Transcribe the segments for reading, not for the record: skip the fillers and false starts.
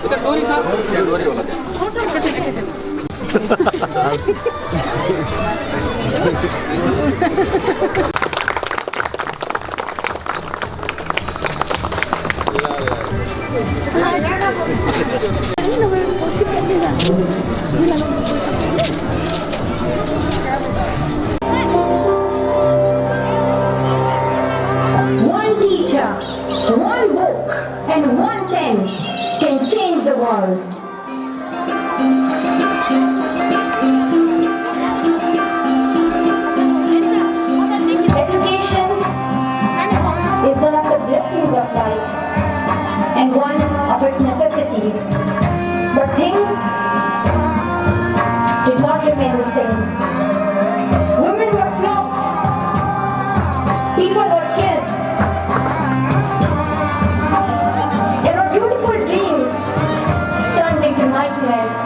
इधर डोरी साहब, डोरी होला एकैछिन One teacher, one book, and one pen can change the world. Education is one of the blessings of life and one of its necessities. But things did not remain the same. Women were flogged. People were killed. And our beautiful dreams turned into nightmares.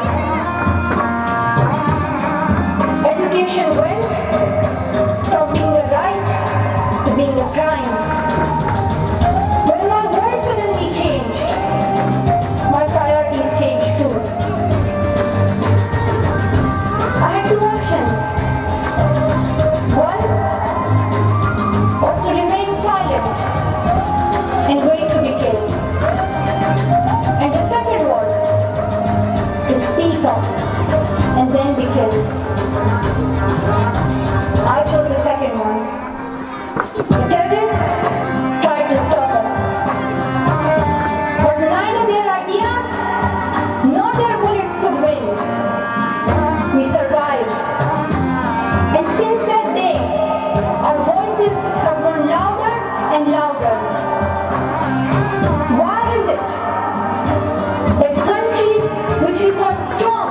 Education went from being a right to being a crime. When my world suddenly changed, my priorities changed too. I had two options. One was to remain silent and wait to be killed. And the second was to speak up and then be killed. I chose the second one. The terrorists tried to stop us. But neither their ideas nor their bullets could win. We survived. And since that day, our voices have grown louder and louder. Why is it that countries which we call strong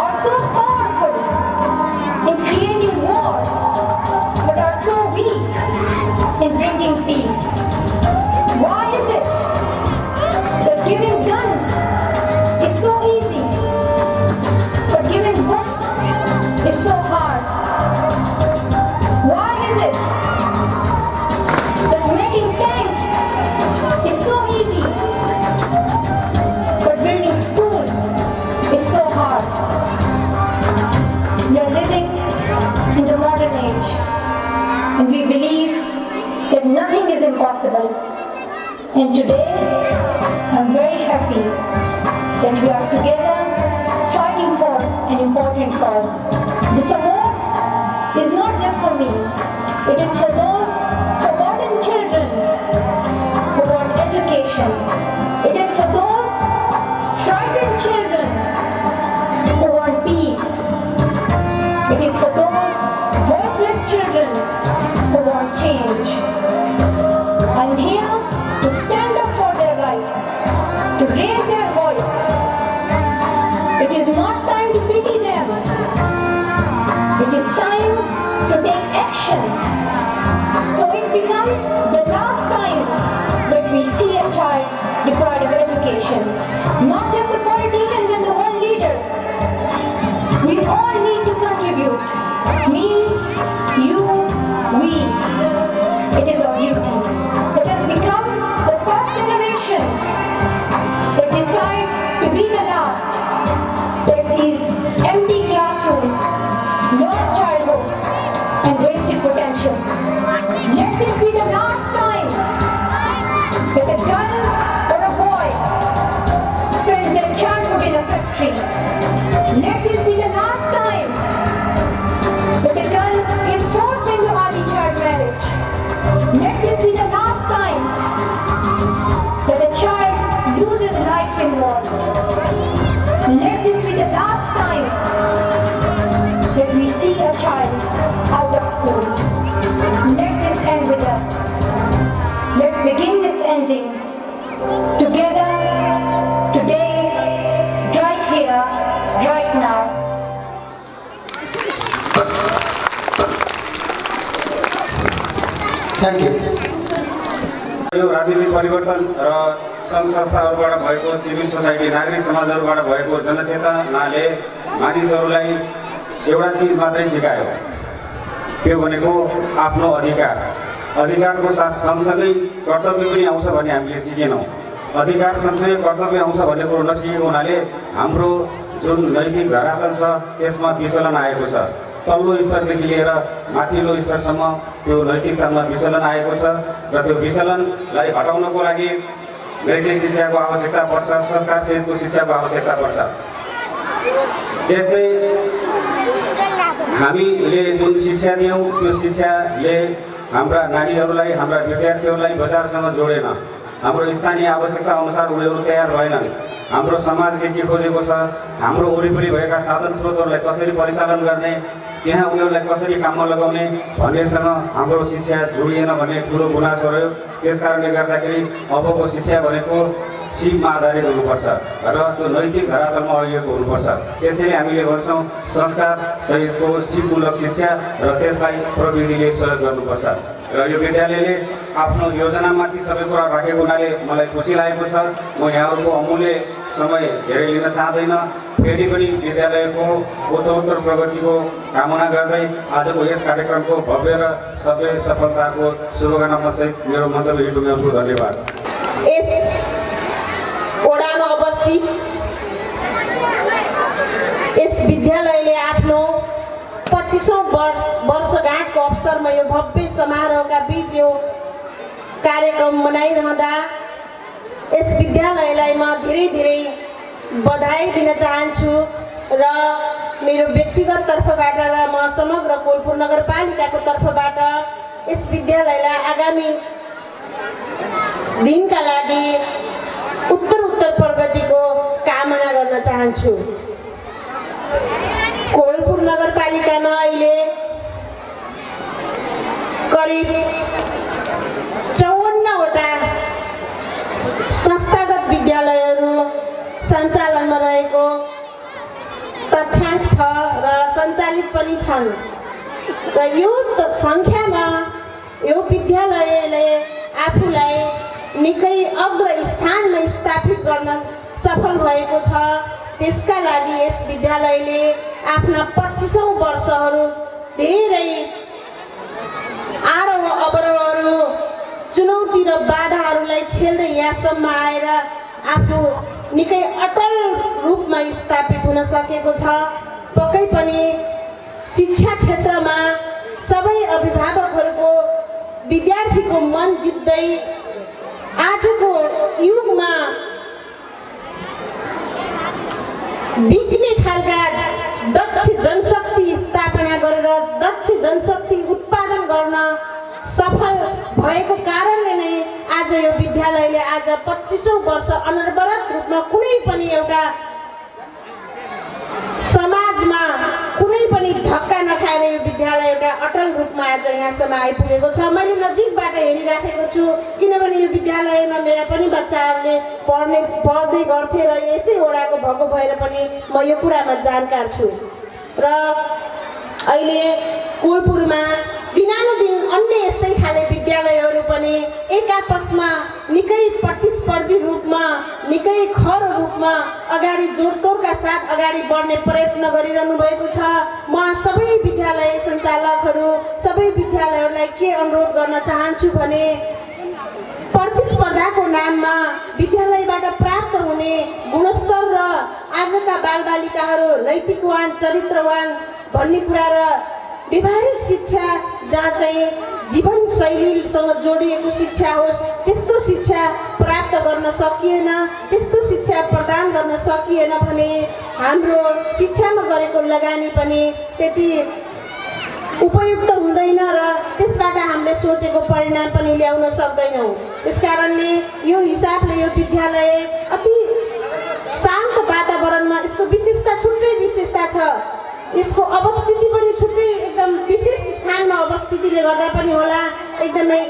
are so powerful in creating wars but are so weak in bringing peace? Why is it that giving guns is so easy but giving books is so hard? Why is it that making tanks is so easy but building schools is so hard? We are living in the modern age and we believe that nothing is impossible. And today I'm very happy that we are together fighting for an important cause. This award is not just for me, it is for those forgotten children who want education. It is for those frightened children who want peace. It is for those voiceless children who want change. I'm here to stand up for their rights, to raise their voice. It is not time to pity them. It is time to take action. So it becomes the last time that we see a child deprived of education. Not just the politicians and the world leaders. We all need to contribute. Me, you, we. It is our duty. Let us become the first generation that decides to be the last, that sees empty classrooms, lost childhoods, and wasted potentials. Let this be the last time that a girl or a boy spends their childhood in a factory. Let this be the last time that a girl is forced into early child marriage. Let this be the last time that a child loses life in war. Let this be the last time that we see a child out of school. Let this end with us. Let's begin this ending together, today, right here, right now. Thank you. यो राजनीतिक परिवर्तन र सङ्घ संस्थाहरूबाट भएको civil society नागरिक समाजहरूबाट भएको जनचेतनाले मानिसहरूलाई एउटा चिज मात्रै सिकायो, त्यो भनेको आफ्नो अधिकार। अधिकारको साथ सँगसँगै कर्तव्य पनि आउँछ भन्ने हामीले सिकेनौँ। अधिकार सँगसँगै कर्तव्य आउँछ भन्ने कुरो नसिकेको हुनाले हाम्रो जुन नैतिक धरातल छ त्यसमा विचलन आएको छ। तल्लो स्तरदेखि लिएर माथिल्लो स्तरसम्म त्यो नैतिकतामा विचलन आएको छ र त्यो विचलनलाई हटाउनको लागि नैतिक शिक्षाको आवश्यकता पर्छ, संस्कारसहितको शिक्षाको आवश्यकता पर्छ। त्यस्तै हामीले जुन शिक्षा दियौँ त्यो शिक्षाले हाम्रा नानीहरूलाई, हाम्रा विद्यार्थीहरूलाई बजारसँग जोडेन। हाम्रो स्थानीय आवश्यकता अनुसार उनीहरू तयार भएनन्। हाम्रो समाजले के खोजेको छ, हाम्रो वरिपरि भएका साधन स्रोतहरूलाई कसरी परिचालन गर्ने, त्यहाँ उनीहरूलाई कसरी काममा लगाउने भन्नेसँग हाम्रो शिक्षा जोडिएन भन्ने ठुलो गुनासो रह्यो। त्यस कारणले गर्दाखेरि अबको शिक्षा भनेको सिपमा आधारित हुनुपर्छ र त्यो नैतिक धरातलमा अडिएको हुनुपर्छ। त्यसैले हामीले भन्छौँ संस्कार सहितको सिपमूलक शिक्षा र त्यसलाई प्रविधिले सहयोग गर्नुपर्छ। र यो विद्यालयले आफ्नो योजनामाथि सबै कुरा राखेको हुनाले मलाई खुसी लागेको छ। म यहाँहरूको अमूल्य समय धेरै लिन चाहँदैन। फेरि पनि विद्यालयको उत्तरोत्तर प्रगतिको कामना गर्दै आजको यस कार्यक्रमको भव्य र सबै सफलताको शुभकामना सहित मेरो मन्तव्य टुङ्ग्याउँछु। धन्यवाद। यस ओडामा अवस्थित यस विद्यालयले आफ्नो 25औं वर्षगाँठको अवसरमा यो भव्य समारोहका बीच यो कार्यक्रम मनाइरहँदा यस विद्यालयलाई म धेरै धेरै बधाई दिन चाहन्छु र मेरो व्यक्तिगत तर्फबाट र म समग्र कोलपुर नगरपालिकाको तर्फबाट यस विद्यालयलाई आगामी दिनका लागि उत्तर प्रगतिको कामना गर्न चाहन्छु। कोलपुर नगरपालिकामा अहिले करिब 54वटा संस्थागत विद्यालयहरू सञ्चालनमा रहेको तथ्याङ्क छ र सञ्चालित पनि छन् र यो सङ्ख्यामा यो विद्यालयले आफूलाई निकै अग्र स्थानमा स्थापित गर्न सफल भएको छ। त्यसका लागि यस विद्यालयले आफ्ना 25औं वर्षहरू धेरै आरोह अवरोहहरू, चुनौती र बाधाहरूलाई छेल्दै यहाँसम्म आएर आफू निकै अटल रूपमा स्थापित हुन सकेको छ। पक्कै पनि शिक्षा क्षेत्रमा सबै अभिभावकहरूको विद्यार्थीको मन जित्दै आजको युगमा बिग्ने खालका दक्ष जनशक्ति स्थापना गरेर दक्ष जनशक्ति उत्पादन गर्न सफल भएको कारणले नै आज यो विद्यालयले आज 25औं वर्ष अनवरत रूपमा कुनै पनि एउटा समाजमा कुनै पनि धक्का नखाएर यो विद्यालय एउटा अटल रूपमा आज यहाँसम्म आइपुगेको छ। मैले नजिकबाट हेरिराखेको छु किनभने यो विद्यालयमा मेरा पनि बच्चाहरूले पढ्दै गर्थे र यसै वडाको भएको भएर पनि म यो कुरामा जानकार छु। र अहिले कोलपुरमा दिनानुदिन अन्य यस्तै खाले विद्यालयहरू पनि एक आपसमा निकै प्रतिस्पर्धी रूपमा निकै खर रूपमा अगाडि जोडतोडका साथ अगाडि बढ्ने प्रयत्न गरिरहनु भएको छ। म सबै विद्यालय सञ्चालकहरू सबै विद्यालयहरूलाई के अनुरोध गर्न चाहन्छु भने प्रतिस्पर्धाको नाममा विद्यालयबाट प्राप्त हुने गुणस्तर र आजका बालबालिकाहरू नैतिकवान चरित्रवान भन्ने कुरा र व्यवहारिक शिक्षा जहाँ चाहिँ जीवनशैलीसँग जोडिएको शिक्षा होस् त्यस्तो शिक्षा प्राप्त गर्न सकिएन, त्यस्तो शिक्षा प्रदान गर्न सकिएन भने हाम्रो शिक्षामा गरेको लगानी पनि त्यति उपयुक्त हुँदैन र त्यसबाट हामीले सोचेको परिणाम पनि ल्याउन सक्दैनौँ। त्यसकारणले यो हिसाबले यो विद्यालय अति शान्त वातावरणमा यसको विशेषता छुट्टै विशेषता छ। यसको अवस्थिति पनि छुट्टै एकदम विशेष स्थानमा अवस्थितिले गर्दा पनि होला एकदमै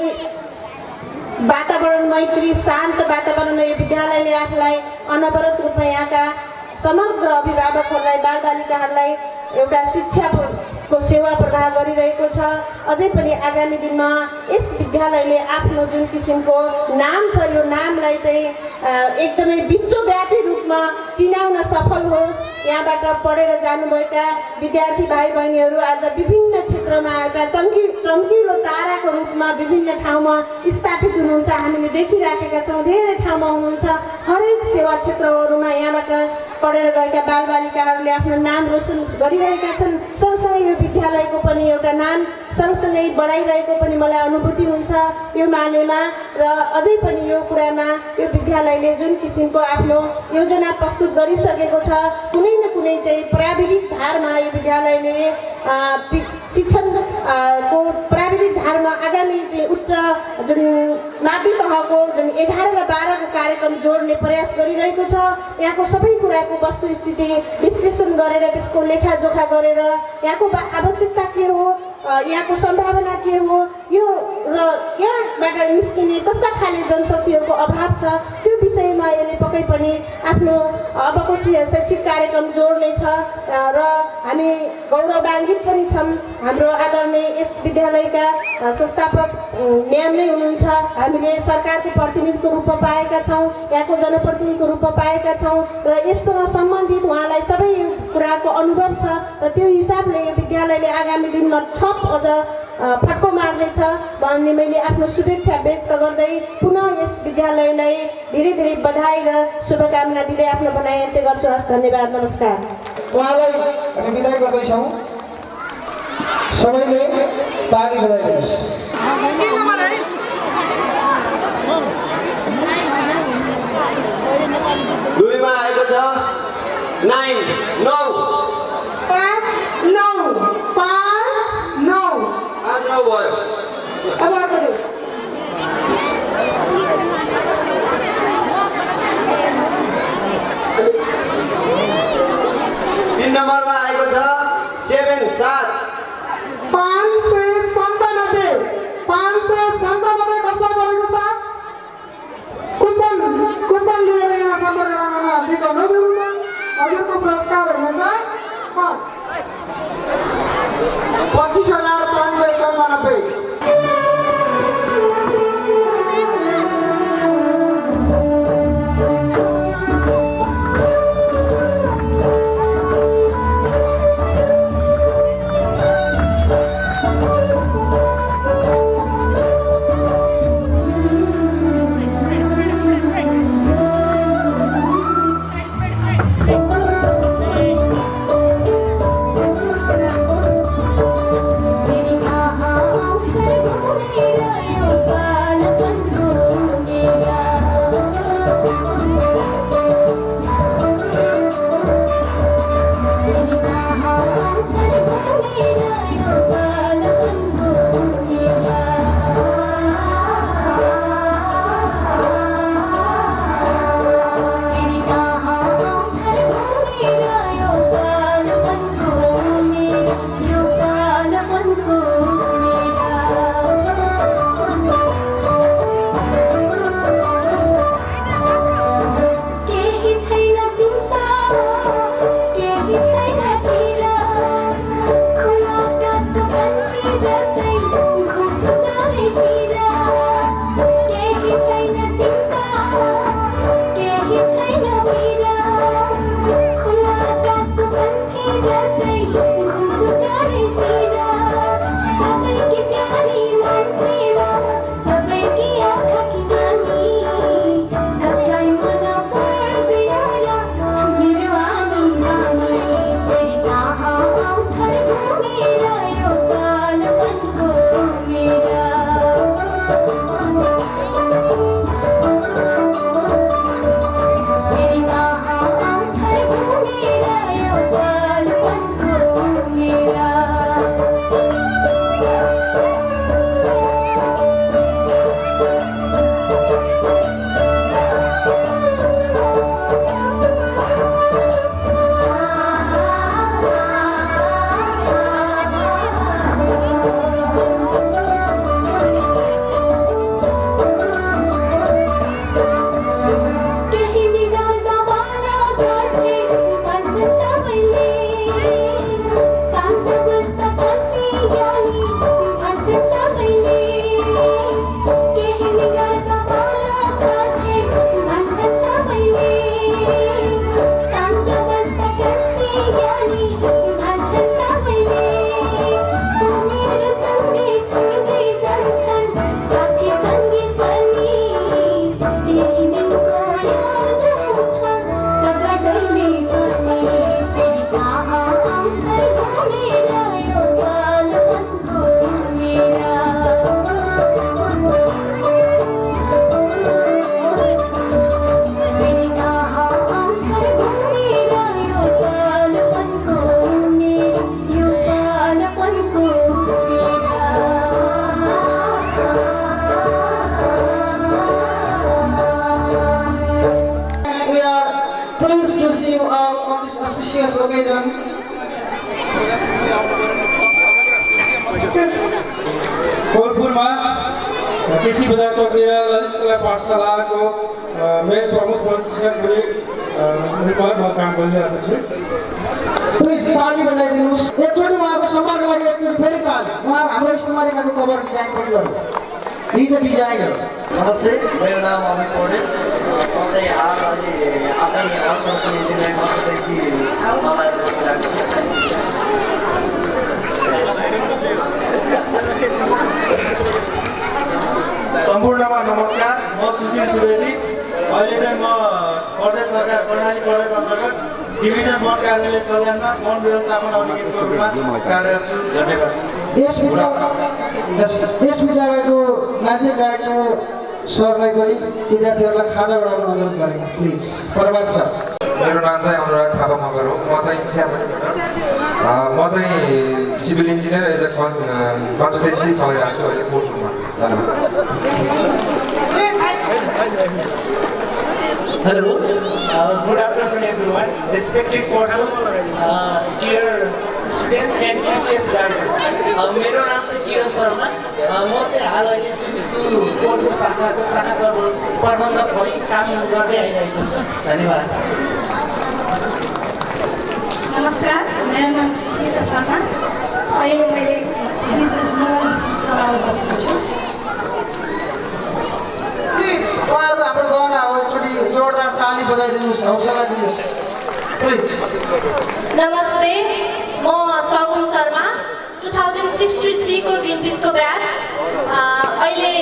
वातावरण मैत्री शान्त वातावरणमा यो विद्यालयले आफूलाई अनवरत रूपमा यहाँका समग्र अभिभावकहरूलाई बालबालिकाहरूलाई एउटा शिक्षाको सेवा प्रवाह गरिरहेको छ। अझै पनि आगामी दिनमा यस विद्यालयले आफ्नो जुन किसिमको नाम छ यो नामलाई चाहिँ एकदमै विश्वव्यापी रूपमा चिनाउन सफल होस्। यहाँबाट पढेर जानुभएका विद्यार्थी भाइ बहिनीहरू आज विभिन्न क्षेत्रमा एउटा चम्किलो ताराको रूपमा विभिन्न ठाउँमा स्थापित हुनुहुन्छ। हामीले देखिराखेका छौँ धेरै ठाउँमा हुनुहुन्छ। हरेक सेवा क्षेत्रहरूमा यहाँबाट पढेर गएका बालबालिकाहरूले आफ्नो नाम रोशन गरिरहेका छन्। सँगसँगै यो विद्यालयको पनि एउटा नाम सँगसँगै बढाइरहेको पनि मलाई अनुभूति हुन्छ यो मानेमा। र अझै पनि यो कुरामा यो विद्यालयले जुन किसिमको आफ्नो योजना प्रस्तुत गरिसकेको छ, कुनै न कुनै चाहिँ प्राविधिक धारमा यो विद्यालयले शिक्षणको प्राविधिक धारमा आगामी चाहिँ उच्च जुन मावि तहको जुन 11 र 12 को कार्यक्रम जोड्ने प्रयास गरिरहेको छ। यहाँको सबै कुराको वस्तुस्थिति विश्लेषण गरेर त्यसको लेखाजोखा गरेर यहाँको आवश्यकता के हो, यहाँको सम्भावना के हो, यो र यहाँबाट निस्किने कस्ता खाले जनशक्तिहरूको अभाव छ त्यो विषयमा यसले पक्कै पनि आफ्नो अबको शैक्षिक कार्यक्रम जोड्नेछ। र हामी गौरवान्वित पनि छौँ। हाम्रो आदरणीय यस विद्यालयका संस्थापक म्याम नै हुनुहुन्छ। हामीले सरकारको प्रतिनिधिको रूपमा पाएका छौँ, यहाँको जनप्रतिनिधिको रूपमा पाएका छौँ र यससँग सम्बन्धित उहाँलाई सबै कुराको अनुभव छ र त्यो हिसाबले यो विद्यालयले आगामी दिनमा थप अझ फड्को मार्नेछ भन्ने मैले आफ्नो शुभेच्छा व्यक्त गर्दै पुनः यस विद्यालयलाई धेरै धेरै बधाई र शुभकामना दिँदै आफ्नो भनाइ अन्त्य गर्छु। हस्, धन्यवाद, नमस्कार। उहाँलाई हामी बिदाई गर्दैछौँ। सबैले ताली बजाइदिनुहोस्। दुईमा आएको छ 9 9 5 9 आज 9 भयो। अब अर्को देऊ। 3 नम्बरमा आएको छ 7 7 597 597 कसलाई परेको छ? कुपन लिएर यहाँ सम्पर्क गर्न हार्दिक अनुरोध छ। हजुरको पुरस्कार हुनेछ 25,597। We this occasion. कोलपुरमा कृषि बजार प्रक्रिया ललितकला पाठशालाको मेन प्रमुख प्रशिक्षक रूपमा म काम गरिरहेको छु। प्लिज ताली बजाइदिनुहोस्। एकचोटि उहाँको सम्मानको लागि एकचोटि फेरि ताली। उहाँ हाम्रो स्मारिकाको कभर डिजाइन पनि गर्नु। He's a designer. नमस्ते, मेरो नाम अमित पौडेल। म चाहिँ हाल अलि आफ्नै आउटसोर्सिङ इन्जिनियरिङ कन्सल्टेन्सी चलाएर बसिरहेको छु। सम्पूर्णमा नमस्कार, म सुशील सुवेदी। अहिले चाहिँ म प्रदेश सरकार कर्णाली प्रदेश अन्तर्गत डिभिजन 1 कार्यालय सल्यानमा वन व्यवस्थापन अधिकारीको रूपमा कार्यरत छु। धन्यवाद। यस विद्यालयको माथि डाइरेक्टर सरलाई पनि विद्यार्थीहरूलाई खाजा बढाउन अनुरोध गरेको प्लिज। Prabhat sir. मेरो नाम चाहिँ अनुराग थापा मगर हो। म चाहिँ civil engineer as a consultancy चलाइरहेको छु अहिले कोलपुरमा। धन्यवाद। Hello, good afternoon everyone, respected persons, dear students and precious guardians. मेरो नाम चाहिँ किरण शर्मा। म चाहिँ हाल अहिले सुबिसु कोलपुर शाखाको प्रबन्धक भई काम गर्दै आइरहेको छु। धन्यवाद। नमस्कार, मेरो नाम सुशीला शर्मा। अहिले मैले बिजनेस चलाएर बसेको छु। प्लिज उहाँहरू हाम्रो गहना हो, एकचोटि जोरदार ताली बजाइदिनुहोस्, हौसला दिनुहोस् प्लिज। नमस्ते, म सगुन शर्मा 2063 को ग्रिनपिसको ब्याच। अहिले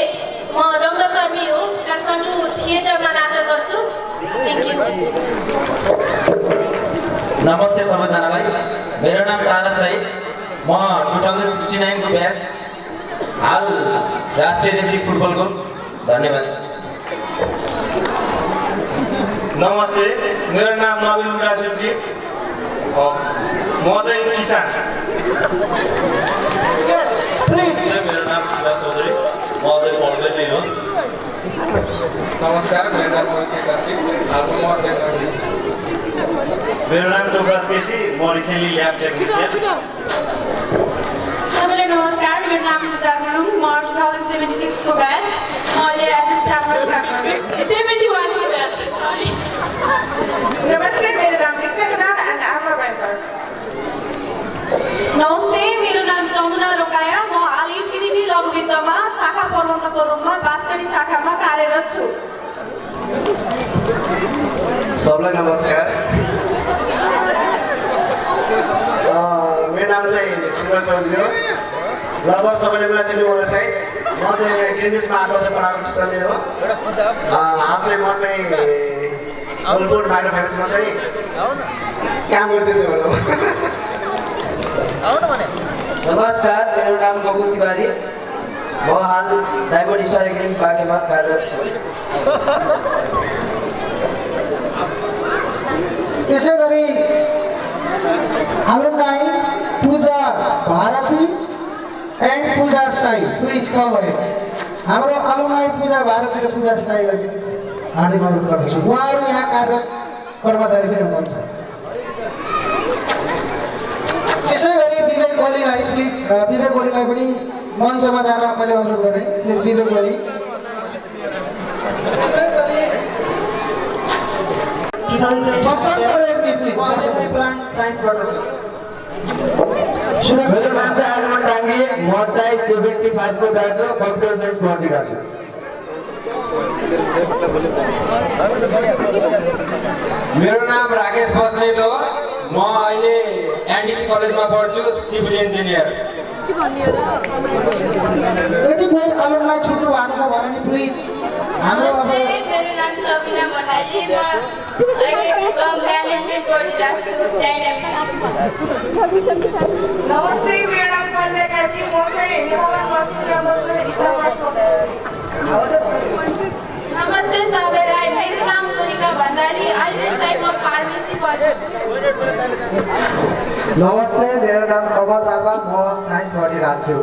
म रङ्गकर्मी हो, काठमाडौँ थिएटरमा नाटक गर्छु। Thank you. नमस्ते सबैजनालाई, मेरो नाम तारा सही। म 2069 को ब्याच, हाल राष्ट्रिय रेफ्री फुटबलको। धन्यवाद। नमस्ते, मेरो नाम नवीन मुडा छेत्री। म चाहिँ किसान। यस प्लिज। मेरो नाम सुभाष चौधरी, म चाहिँ पढ्दै नै हो। नमस्कार, मेरो नाम अभिषेक कार्तिक। हालको म अध्ययन गर्दैछु। मेरो नाम चोपराज केसी, म रिसेन्टली ल्याब टेक्निसियन। सबैलाई नमस्कार, मेरो नाम पूजा गुरुङ। म 2076 को ब्याच। म अहिले एज अ स्टाफ नर्स काम गर्छु। 71 को ब्याच। सरी। नमस्ते, मेरो नाम दीक्षा Khanal and I'm a banker. नमस्ते, मेरो नाम जमुना रोकाया। म हाल इन्फिनिटी लघुवित्तमा शाखा प्रबन्धकको रूपमा बास्कडी शाखामा कार्यरत छु। सबलाई नमस्कार। मेरो नाम चाहिँ शिव चौधरी हो। लगभग सबैले मलाई चिन्नु होला सायद। म चाहिँ ग्रिनपिसमा 8 वर्ष पढाएको टिचर हो। हाल चाहिँ म चाहिँ कोलपुर माइक्रो फाइनेन्समा चाहिँ काम गर्दैछु। नमस्कार, मेरो नाम गगन तिवारी। म हाल डायमन्ड स्टार एकाडेमी बाँकेमा कार्यरत छु। त्यसै गरी alumni Puja Bharati and Puja Sai please come भयो। हाम्रो alumni पूजा भारती र पूजा साईलाई हार्दिक अनुरोध गर्दछु। उहाँहरू यहाँ कार्य कर्मचारी पनि हुनुहुन्छ। त्यसै गरी विवेक ओलीलाई प्लिज, विवेक ओलीलाई पनि मञ्चमा जान मैले अनुरोध गरेँ। प्लिज विवेक ओली। मेरो नाम चाहिँ आगमन डाङ्गे। म चाहिँ 75 को ब्याच हो, कम्प्युटर साइन्स पढिरहेको छु। मेरो नाम राकेश बस्नेत हो। म अहिले एनडिसी कलेजमा पढ्छु, सिभिल इन्जिनियर। यदि कोही alumni छुट्नु भएको छ भने नि प्लिज हाम्रो नमस्ते, मेरो नाम सबिना भण्डारी। म अहिले जब म्यानेजमेन्ट पढिरहेको छु। नमस्ते, मेरो नाम सन्ध्या कार्की। म चाहिँ नेपाल नर्सिङ क्याम्पसमा स्टाफ नमस्ते सबैलाई, मेरो नाम सोनिका भण्डारी। अहिले चाहिँ म फार्मेसी पढ्छु। नमस्ते, मेरो नाम कमल थापा। म साइन्स पढिरहेको छु।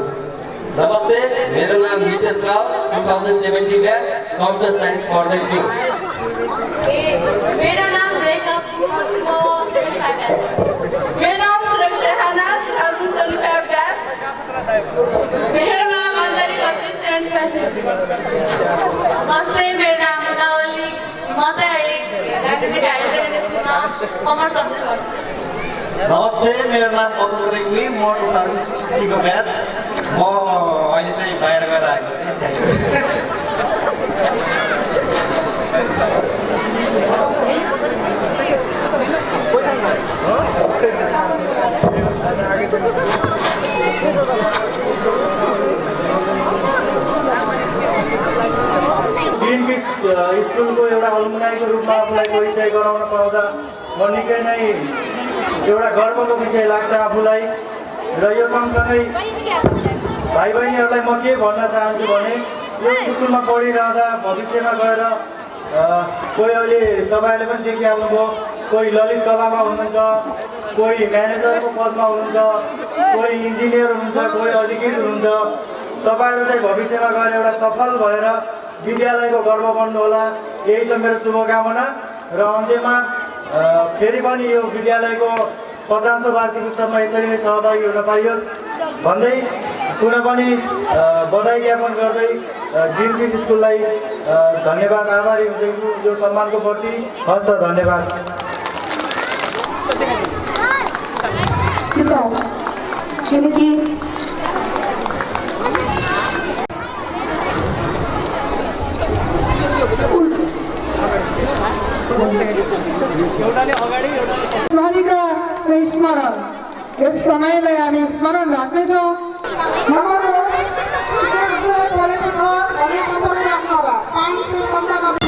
नमस्ते, मेरो नाम Nitesh Rao, 2070 batch, computer science पढ्दैछु। मेरो नाम रेखा पुन। म कमर्स सब्जेक्ट हो। नमस्ते, मेरो नाम पसल रेग्मी, म 2060 को ब्याच। म अहिले चाहिँ बाहिर गएर आएको थिएँ। ग्रिन पिस स्कुलको एउटा अलुमनाईको रूपमा आफूलाई परिचय गराउन पाउँदा म निकै नै एउटा गर्वको विषय लाग्छ आफूलाई। र यो सँगसँगै भाइ बहिनीहरूलाई म के भन्न चाहन्छु भने यो स्कुलमा पढिरहँदा भविष्यमा गएर कोही अहिले तपाईँहरूले पनि देखिहाल्नुभयो, कोही ललित कलामा हुनुहुन्छ, कोही म्यानेजरको पदमा हुनुहुन्छ, कोही इन्जिनियर हुनुहुन्छ, कोही अधिकृत हुनुहुन्छ। तपाईँहरू चाहिँ भविष्यमा गएर एउटा सफल भएर विद्यालयको गर्व बन्नुहोला, यही छ मेरो शुभकामना। र अन्त्यमा फेरि पनि यो विद्यालयको 50औं वार्षिक उत्सवमा यसरी नै सहभागी हुन पाइयोस् भन्दै पुनः पनि बधाई ज्ञापन गर्दै ग्रिन पिस स्कुललाई धन्यवाद, आभारी हुँदैछु यो सम्मानको प्रति। हस् त, धन्यवाद। स्मरणिका र स्मरण, यस समयलाई हामी स्मरण राख्नेछौँ। नम्बर बोलेको छ भने सम्पर्क राख्नु होला। 597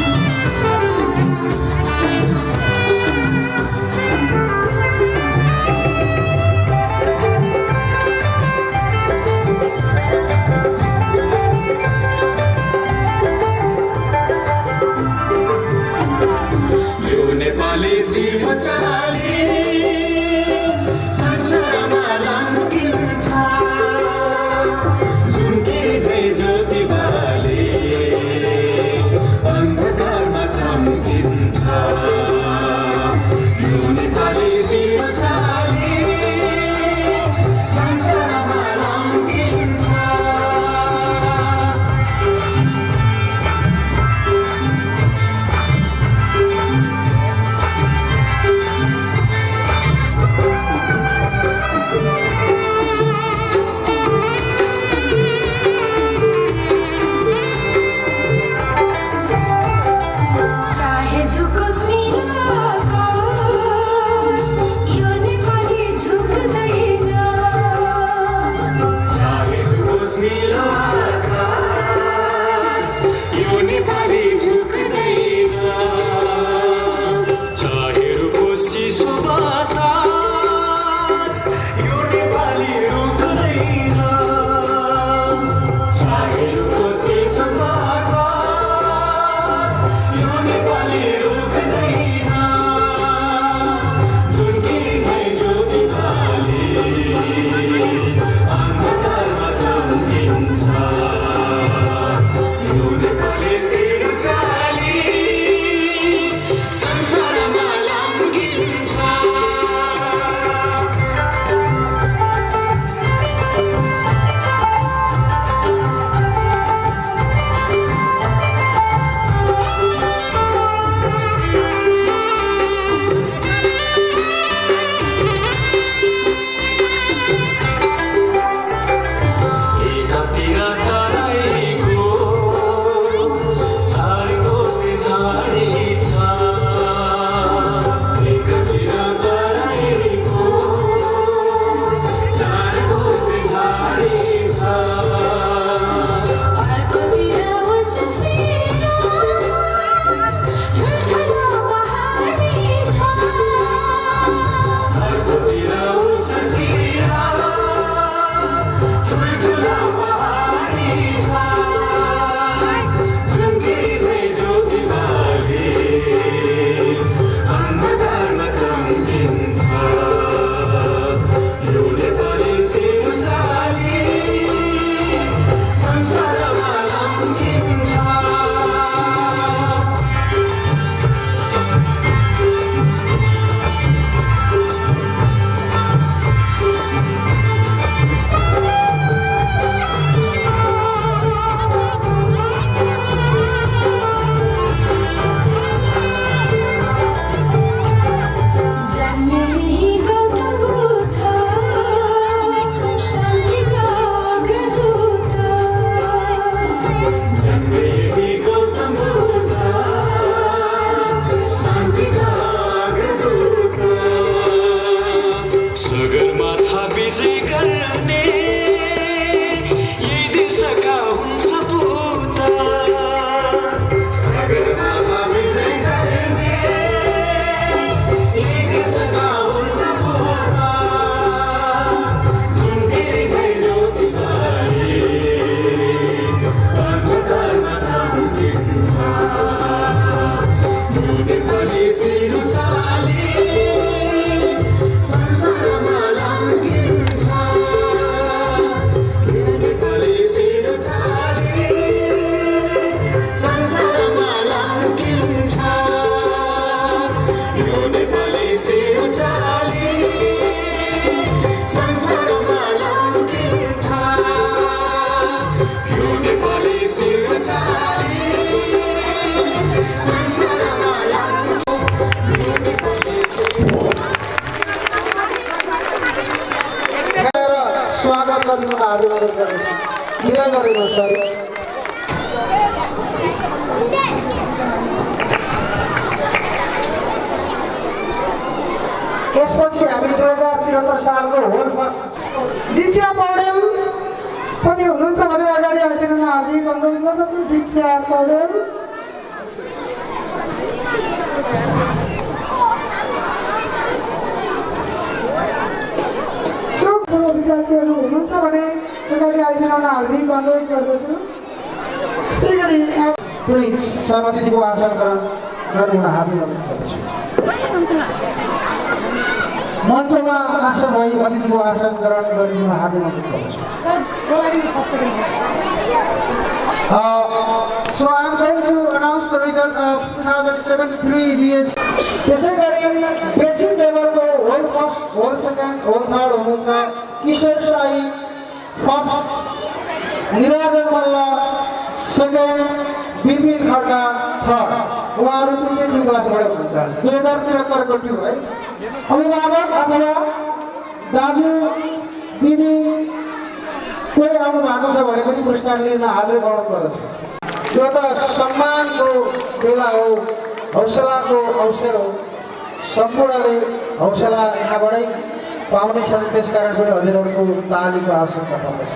झुम्के जय ज्योति बाले सगरमाथा विजय गर्ने यही देशका हुन् सपूता सगरमाथा विजय गर्ने यही देशका हुन् सपूता जुन धेरै जय ज्योतिलाई अन्तरमा सम्झिन्छ यो नेपाली सिरो चाली संसारमा लम्किन्छ यो नेपाली सिरो चाली संसारमा लम्किन्छ यो नेपाली सिरो चाली संसारमा लम्किन्छ यो नेपाली सिरो चाली संसारमा स्वागत गरिनु हार्दिक अनुरोध गर्दछु। विदा गरिनुहोस् सर। यसपछि हामी 2073 सालको होल फर्स्ट दीक्षा पौडेल पनि हुनुहुन्छ भने अगाडि आइदिनु हार्दिक अनुरोध गर्दछु। दीक्षा पौडेल विद्यार्थीहरू हुनुहुन्छ भने अगाडि आइदिनु हार्दिक अनुरोध गर्दछु। प्लिज सहमतिको आसन गर्नु हार्दिक अनुरोध गर्दछु। मञ्चमा आसन भई अतिथिको आसन ग्रहण गरिनु हार्दिक अनुरोध गर्दछु। So I am going to announce the result of 2073 BS. त्यसै गरी बेसिक लेभलको होल फर्स्ट, होल सेकेन्ड, होल थर्ड हुनुहुन्छ Kishor Sai first, Niranjan Malla second, Bipin Khadka third. उहाँहरू कुनै टिम क्लासबाट हुनुहुन्छ 2073 को टिम है। अभिभावक अथवा दाजु दिदी कोही आउनु भएको छ भने पनि पुरस्कार लिन हाजिर गर्नु पर्दछ। यो त सम्मानको बेला हो, हौसलाको अवसर हो। सम्पूर्णले हौसला यहाँबाटै पाउने छन्, त्यसकारण पनि हजुरहरूको तालीको आवश्यकता पर्दछ।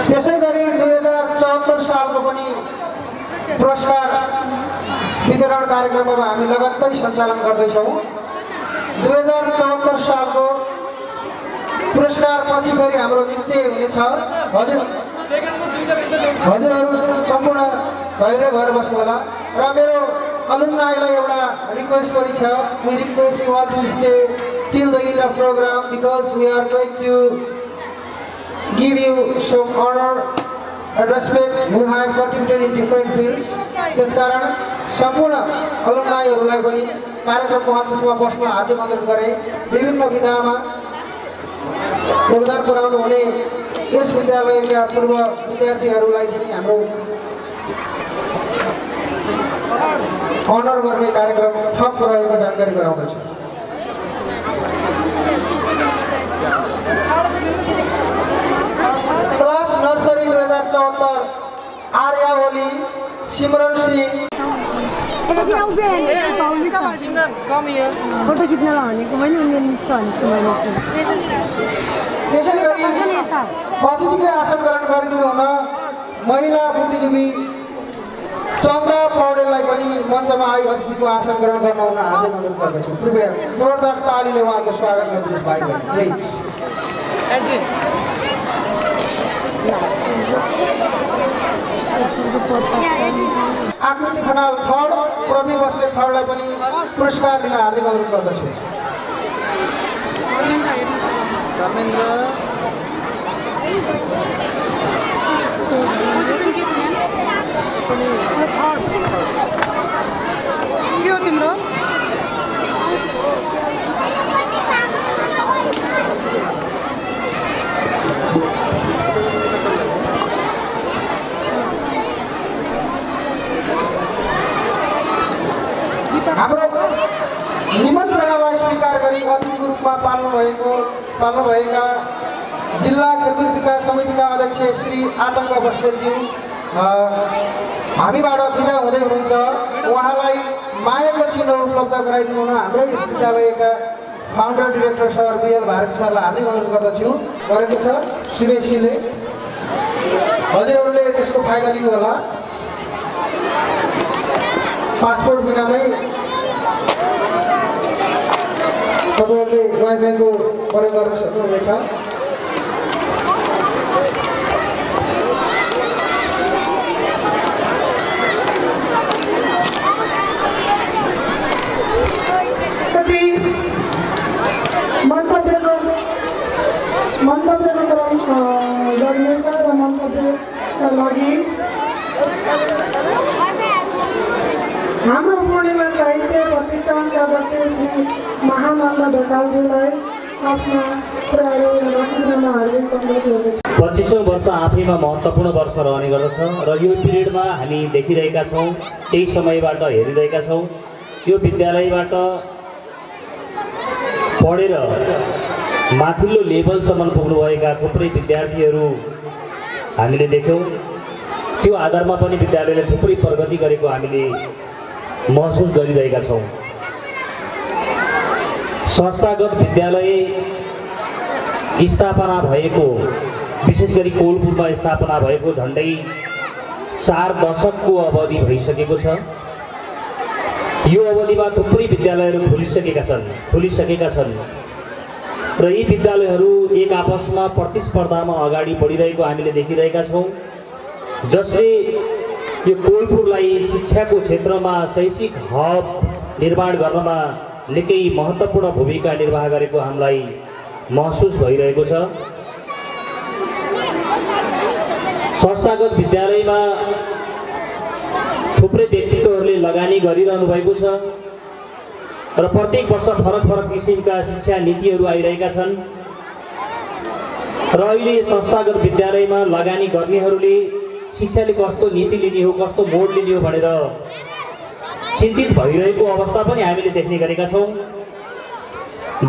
त्यसै गरी 2074 सालको पनि पुरस्कार वितरण कार्यक्रमहरू हामी लगातार सञ्चालन गर्दैछौँ। 2074 सालको पुरस्कार पछि फेरि हाम्रो नृत्य हुनेछ। हजुरहरू सम्पूर्ण धैर्य भएर बस्नु होला। र मेरो अलुमनाईलाई एउटा रिक्वेस्ट पनि छ। We request you all to stay till the end of program because we are going to give you some honor and respect who have contributed in different fields. त्यसकारण सम्पूर्ण अलुमनाईहरूलाई पनि कार्यक्रमको अन्तमा बस्न हार्दिक अनुरोध गरे। विभिन्न विधामा योगदान पुर्याउनु हुने यस विद्यालयका पूर्व विद्यार्थीहरूलाई पनि हाम्रो अनर गर्ने कार्यक्रम थप रहेको जानकारी गराउँदछु। क्लास नर्सरी 2074 आर्या ओली, सिमरन सिंह। फोटो खिच्न भनेको मैले उनले मिसको भनेको त्यसै गरी अतिथिकै आसन ग्रहण गरिदिनु हुन महिला बुद्धिजीवी चन्द्र मञ्चमा आई अतिथिको आसन ग्रहण गर्न हुन हार्दिक अनुरोध गर्दछु। कृपया जोरदार तालीले उहाँको स्वागत गरिदिनुहोस् भाइ बहिनी प्लिज। आकृति खनाल थर्ड, प्रदीप बस्ने थर्डलाई पनि पुरस्कार दिन हार्दिक अनुरोध गर्दछु। के हो तिम्रो? हाम्रो निमन्त्रणालाई स्वीकार गरी अतिथिको रूपमा पाल्नुभएका जिल्ला खेलकुद विकास समितिका अध्यक्ष श्री आतङ्क बस्नेतज्यू हामीबाट बिदा हुँदै हुनुहुन्छ। उहाँलाई मायाको चिन्ह उपलब्ध गराइदिनु हुन हाम्रो विश्वविद्यालयका फाउन्डर डिरेक्टर सर बिएल भारती सरलाई हार्दिक अनुरोध गर्दछु। गरेको छ सुरेशीले, हजुरहरूले त्यसको फाइदा लिनु होला। पासपोर्ट बिना नै तपाईँहरूले वाइफाईको प्रयोग गर्न सक्नुहुनेछ। मन्तव्यको क्रम गरिनेछ र मन्तव्यका लागि हाम्रो पूर्णिमा साहित्य प्रतिष्ठानका अध्यक्ष श्री महानन्द ढकालज्यूलाई आफ्ना कुराहरू राखिदिन हार्दिक अनुरोध गर्दछु। 25औं वर्ष आफैमा महत्त्वपूर्ण वर्ष रहने गर्दछ र यो पिरियडमा हामी देखिरहेका छौँ, त्यही समयबाट हेरिरहेका छौँ। यो विद्यालयबाट पढेर माथिल्लो लेभलसम्म पुग्नुभएका थुप्रै विद्यार्थीहरू हामीले देख्यौँ। त्यो आधारमा पनि विद्यालयले थुप्रै प्रगति गरेको हामीले महसुस गरिरहेका छौँ। संस्थागत विद्यालय स्थापना भएको, विशेष गरी कोलपुरमा स्थापना भएको झन्डै 4 दशकको अवधि भइसकेको छ। यो अवधिमा थुप्रै विद्यालयहरू खुलिसकेका छन् र यी विद्यालयहरू एक आपसमा प्रतिस्पर्धामा अगाडि बढिरहेको हामीले देखिरहेका छौँ, जसले यो कोलपुरलाई शिक्षाको क्षेत्रमा शैक्षिक हब निर्माण गर्नमा निकै महत्त्वपूर्ण भूमिका निर्वाह गरेको हामीलाई महसुस भइरहेको छ। संस्थागत विद्यालयमा थुप्रै व्यक्तित्वहरूले लगानी गरिरहनु भएको छ र प्रत्येक वर्ष फरक फरक किसिमका शिक्षा नीतिहरू आइरहेका छन् र अहिले संस्थागत विद्यालयमा लगानी गर्नेहरूले शिक्षाले कस्तो नीति लिने हो, कस्तो मोड लिने हो भनेर चिन्तित भइरहेको अवस्था पनि हामीले देख्ने गरेका छौँ।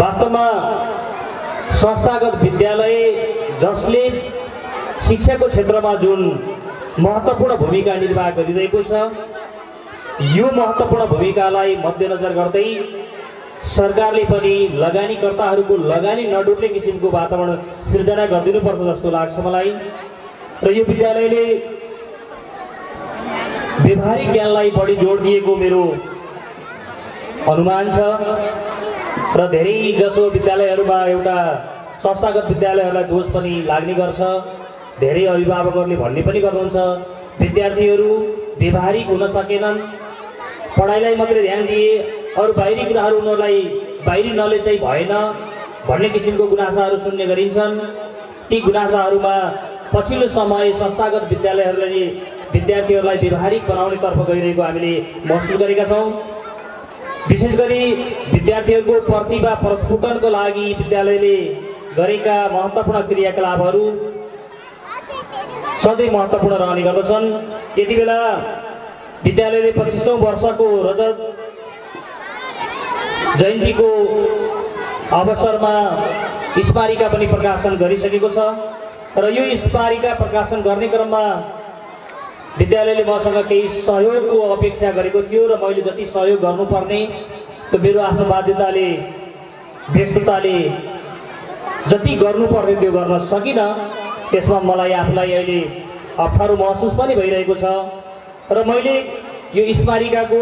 वास्तवमा संस्थागत विद्यालय जसले शिक्षाको क्षेत्रमा जुन महत्त्वपूर्ण भूमिका निर्वाह गरिरहेको छ, यो महत्त्वपूर्ण भूमिकालाई मध्यनजर गर्दै सरकारले पनि लगानीकर्ताहरूको लगानी नडुब्ने किसिमको वातावरण सृजना गरिदिनुपर्छ जस्तो लाग्छ मलाई। र यो विद्यालयले व्यवहारिक ज्ञानलाई बढी जोड दिएको मेरो अनुमान छ र धेरै जसो विद्यालयहरूमा एउटा संस्थागत विद्यालयहरूलाई दोष पनि लाग्ने गर्छ। धेरै अभिभावकहरूले भन्ने पनि गर्नुहुन्छ विद्यार्थीहरू व्यवहारिक हुन सकेनन्, पढाइलाई मात्रै ध्यान दिए, अरू बाहिरी कुराहरू उनीहरूलाई बाहिरी नलेज चाहिँ भएन भन्ने किसिमको गुनासाहरू सुन्ने गरिन्छन्। ती गुनासाहरूमा पछिल्लो समय संस्थागत विद्यालयहरूले विद्यार्थीहरूलाई व्यवहारिक बनाउनेतर्फ गइरहेको हामीले महसुस गरेका छौँ। विशेष गरी विद्यार्थीहरूको प्रतिभा प्रस्फुटनको लागि विद्यालयले गरेका महत्त्वपूर्ण क्रियाकलापहरू सधैँ महत्त्वपूर्ण रहने गर्दछन्। यति बेला विद्यालयले 25औं वर्षको रजत जयन्तीको अवसरमा स्मारिका पनि प्रकाशन गरिसकेको छ र यो स्मारिका प्रकाशन गर्ने क्रममा विद्यालयले मसँग केही सहयोगको अपेक्षा गरेको थियो र मैले जति सहयोग गर्नुपर्ने त्यो मेरो आफ्नो बाध्यताले, व्यस्तताले जति गर्नुपर्ने त्यो गर्न सकिनँ। त्यसमा मलाई आफूलाई अहिले अप्ठ्यारो महसुस पनि भइरहेको छ र मैले यो स्मारिकाको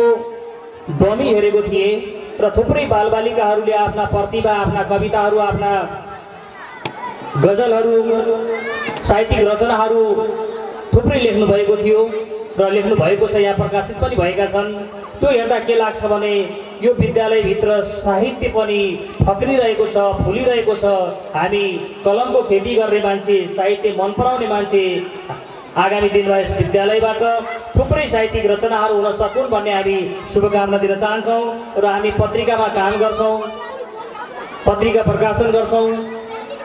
डमी हेरेको थिएँ र थुप्रै बालबालिकाहरूले आफ्ना प्रतिभा, आफ्ना कविताहरू, आफ्ना गजलहरू, साहित्यिक रचनाहरू थुप्रै लेख्नु भएको थियो र लेख्नु भएको छ, यहाँ प्रकाशित पनि भएका छन्। त्यो हेर्दा के लाग्छ भने यो विद्यालयभित्र साहित्य पनि फक्रिरहेको छ, फुलिरहेको छ। हामी कलमको खेती गर्ने मान्छे, साहित्य मन पराउने मान्छे आगामी दिनमा यस विद्यालयबाट थुप्रै साहित्यिक रचनाहरू हुन सकुन् भन्ने हामी शुभकामना दिन चाहन्छौँ र हामी पत्रिकामा काम गर्छौँ, पत्रिका प्रकाशन गर्छौँ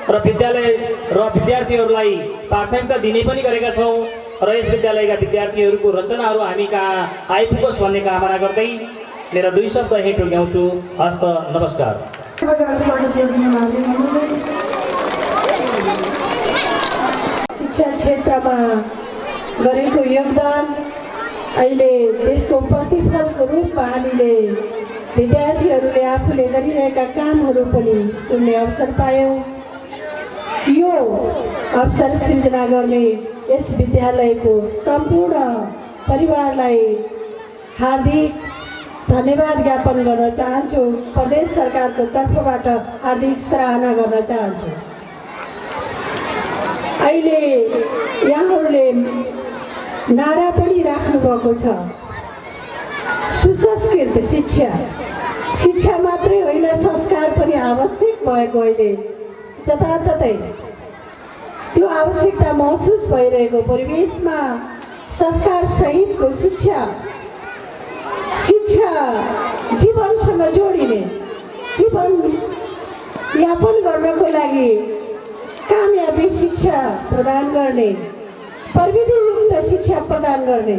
र विद्यालय र विद्यार्थीहरूलाई प्राथमिकता दिने पनि गरेका छौँ र यस विद्यालयका विद्यार्थीहरूको रचनाहरू हामी कहाँ आइपुगोस् भन्ने कामना गर्दै मेरा 2 शब्द यहीँ टोक्याउँछु। हस्त नमस्कार। शिक्षा क्षेत्रमा गरेको योगदान अहिले त्यसको प्रतिफलको रूपमा हामीले विद्यार्थीहरूले आफूले गरिरहेका कामहरू पनि सुन्ने अवसर पायौँ। यो अवसर सृजना गर्ने यस विद्यालयको सम्पूर्ण परिवारलाई हार्दिक धन्यवाद ज्ञापन गर्न चाहन्छु। प्रदेश सरकारको तर्फबाट हार्दिक सराहना गर्न चाहन्छु। अहिले यहाँहरूले नारा पनि राख्नुभएको छ, सुसंस्कृत शिक्षा। शिक्षा मात्रै होइन, संस्कार पनि आवश्यक भएको अहिले जताततै त्यो आवश्यकता महसुस भइरहेको परिवेशमा संस्कार सहितको शिक्षा जीवनसँग जोडिने, जीवन यापन गर्नको लागि कामयाबी शिक्षा प्रदान गर्ने, प्रविधियुक्त शिक्षा प्रदान गर्ने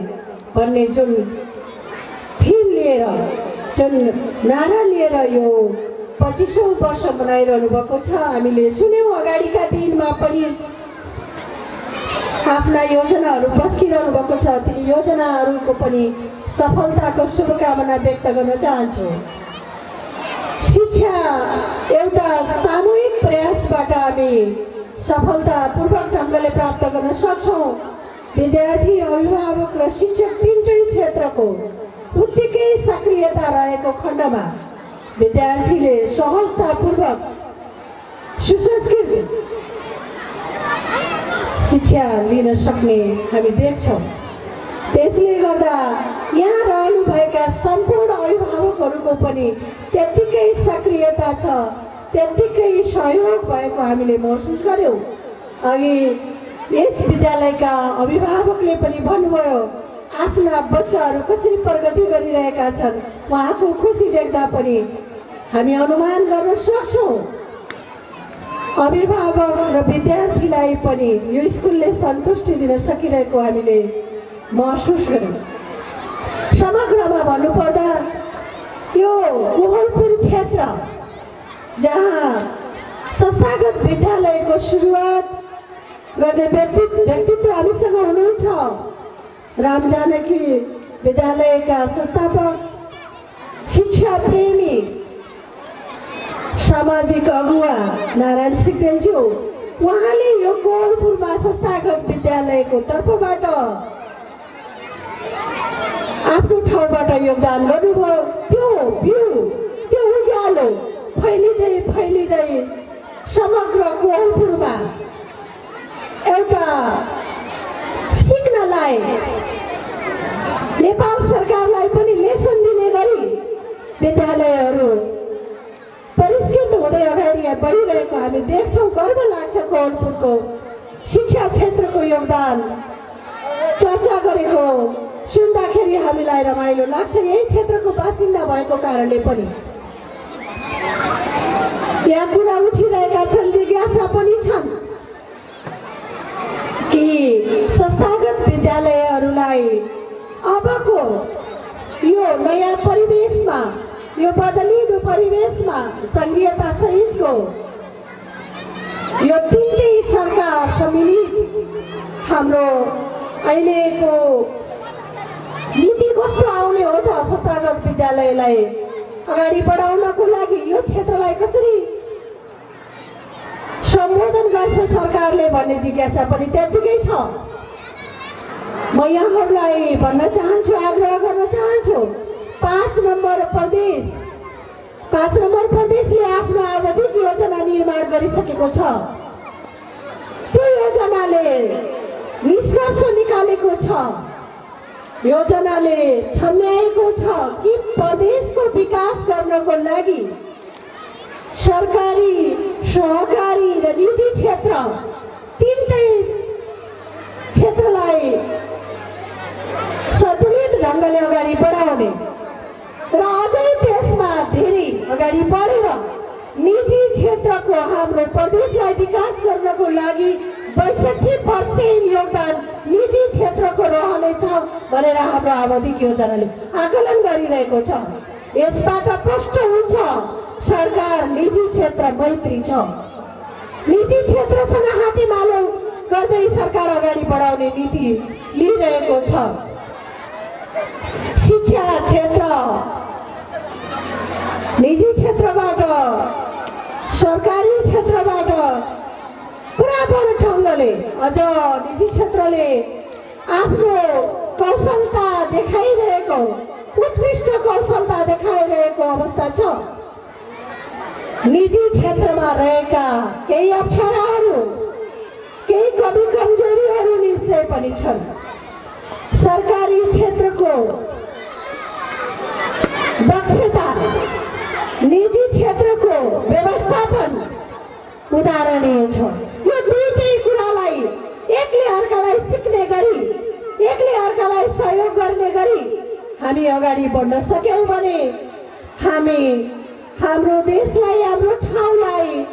भन्ने जुन थीम लिएर, जुन नारा लिएर यो 25औं वर्ष मनाइरहनु भएको छ। हामीले सुन्यौँ अगाडिका दिनमा पनि आफ्ना योजनाहरू पस्किरहनु भएको छ। ती योजनाहरूको पनि सफलताको शुभकामना व्यक्त गर्न चाहन्छु। शिक्षा एउटा सामूहिक प्रयासबाट हामी सफलतापूर्वक ढङ्गले प्राप्त गर्न सक्छौँ। विद्यार्थी, अभिभावक र शिक्षक तीनटै क्षेत्रको उत्तिकै सक्रियता रहेको खण्डमा विद्यार्थीले सहजतापूर्वक सुसंस्कृत शिक्षा लिन सक्ने हामी देख्छौँ। त्यसले गर्दा यहाँ रहनुभएका सम्पूर्ण अभिभावकहरूको पनि त्यत्तिकै सक्रियता छ, त्यत्तिकै सहयोग भएको हामीले महसुस गर्यौँ। अघि यस विद्यालयका अभिभावकले पनि भन्नुभयो आफ्ना बच्चाहरू कसरी प्रगति गरिरहेका छन्। उहाँको खुसी देख्दा पनि हामी अनुमान गर्न सक्छौँ अभिभावक र विद्यार्थीलाई पनि यो स्कुलले सन्तुष्टि दिन सकिरहेको हामीले महसुस गर्यौँ। समग्रमा भन्नुपर्दा यो कोहलपुर क्षेत्र जहाँ संस्थागत विद्यालयको सुरुवात गर्ने व्यक्तित्व हामीसँग हुनुहुन्छ। राम जानकी विद्यालयका संस्थापक, शिक्षा प्रेमी, सामाजिक अगुवा नारायण सिक्देलज्यू, उहाँले यो कोहलपुरमा संस्थागत विद्यालयको तर्फबाट आफ्नो ठाउँबाट योगदान गर्नुभयो। त्यो उज्यालो फैलिँदै समग्र कोहलपुरमा एउटा सिक्नलाई, नेपाल सरकारलाई पनि लेसन दिने गरी विद्यालयहरू परिष्कृत हुँदै अगाडि बढिरहेको हामी देख्छौँ। गर्व लाग्छ कोहलपुरको शिक्षा क्षेत्रको योगदान चर्चा गरेको सुन्दाखेरि हामीलाई रमाइलो लाग्छ। यही क्षेत्रको बासिन्दा भएको कारणले पनि यहाँ कुरा उठिरहेका छन्, जिज्ञासा पनि छन् कि संस्थागत विद्यालयहरूलाई अबको यो नयाँ परिवेशमा, यो बदलिँदो परिवेशमा सङ्घीयता सहितको यो तीनटै सरकार सम्मिलित हाम्रो अहिलेको नीति कस्तो आउने हो त, संस्थागत विद्यालयलाई अगाडि बढाउनको लागि यो क्षेत्रलाई कसरी सम्बोधन गर्छ सरकारले भन्ने जिज्ञासा पनि त्यत्तिकै छ। म यहाँहरूलाई भन्न चाहन्छु, आग्रह गर्न चाहन्छु, 5 5 नम्बर प्रदेशले आफ्नो आवधिक योजना निर्माण गरिसकेको छ। त्यो योजनाले निष्कर्ष निकालेको छ, योजनाले ठम्याएको छ कि प्रदेशको विकास गर्नको लागि सरकारी, सहकारी र निजी क्षेत्र तीनटै क्षेत्रलाई सन्तुलित ढङ्गले अगाडि बढाउने र अझै त्यसमा धेरै अगाडि बढेर निजी क्षेत्रको हाम्रो प्रदेशलाई विकास गर्नको लागि 62% योगदान निजी क्षेत्रको रहनेछ भनेर हाम्रो आवधिक योजनाले आकलन गरिरहेको छ। यसबाट प्रष्ट हुन्छ सरकार निजी क्षेत्र मैत्री छ। निजी क्षेत्रसँग हातेमालो गर्दै सरकार अगाडि बढाउने नीति लिइरहेको छ। शिक्षा क्षेत्र निजी क्षेत्रबाट, सरकारी क्षेत्रबाट बराबर ढङ्गले अझ निजी क्षेत्रले आफ्नो कौशलता देखाइरहेको, उत्कृष्ट कौशलता देखाइरहेको अवस्था छ। निजी क्षेत्रमा रहेका केही अप्ठ्याराहरू, केही कमी कमजोरीहरू निश्चय पनि छन्। सरकारी क्षेत्रको दक्षता, निजी क्षेत्रको व्यवस्थापन उदाहरणीय छ। यो दुईटै कुरालाई एकले अर्कालाई सिक्ने गरी, एकले अर्कालाई सहयोग गर्ने गरी हामी अगाडि बढ्न सक्यौँ भने हामी हाम्रो देशलाई, हाम्रो ठाउँलाई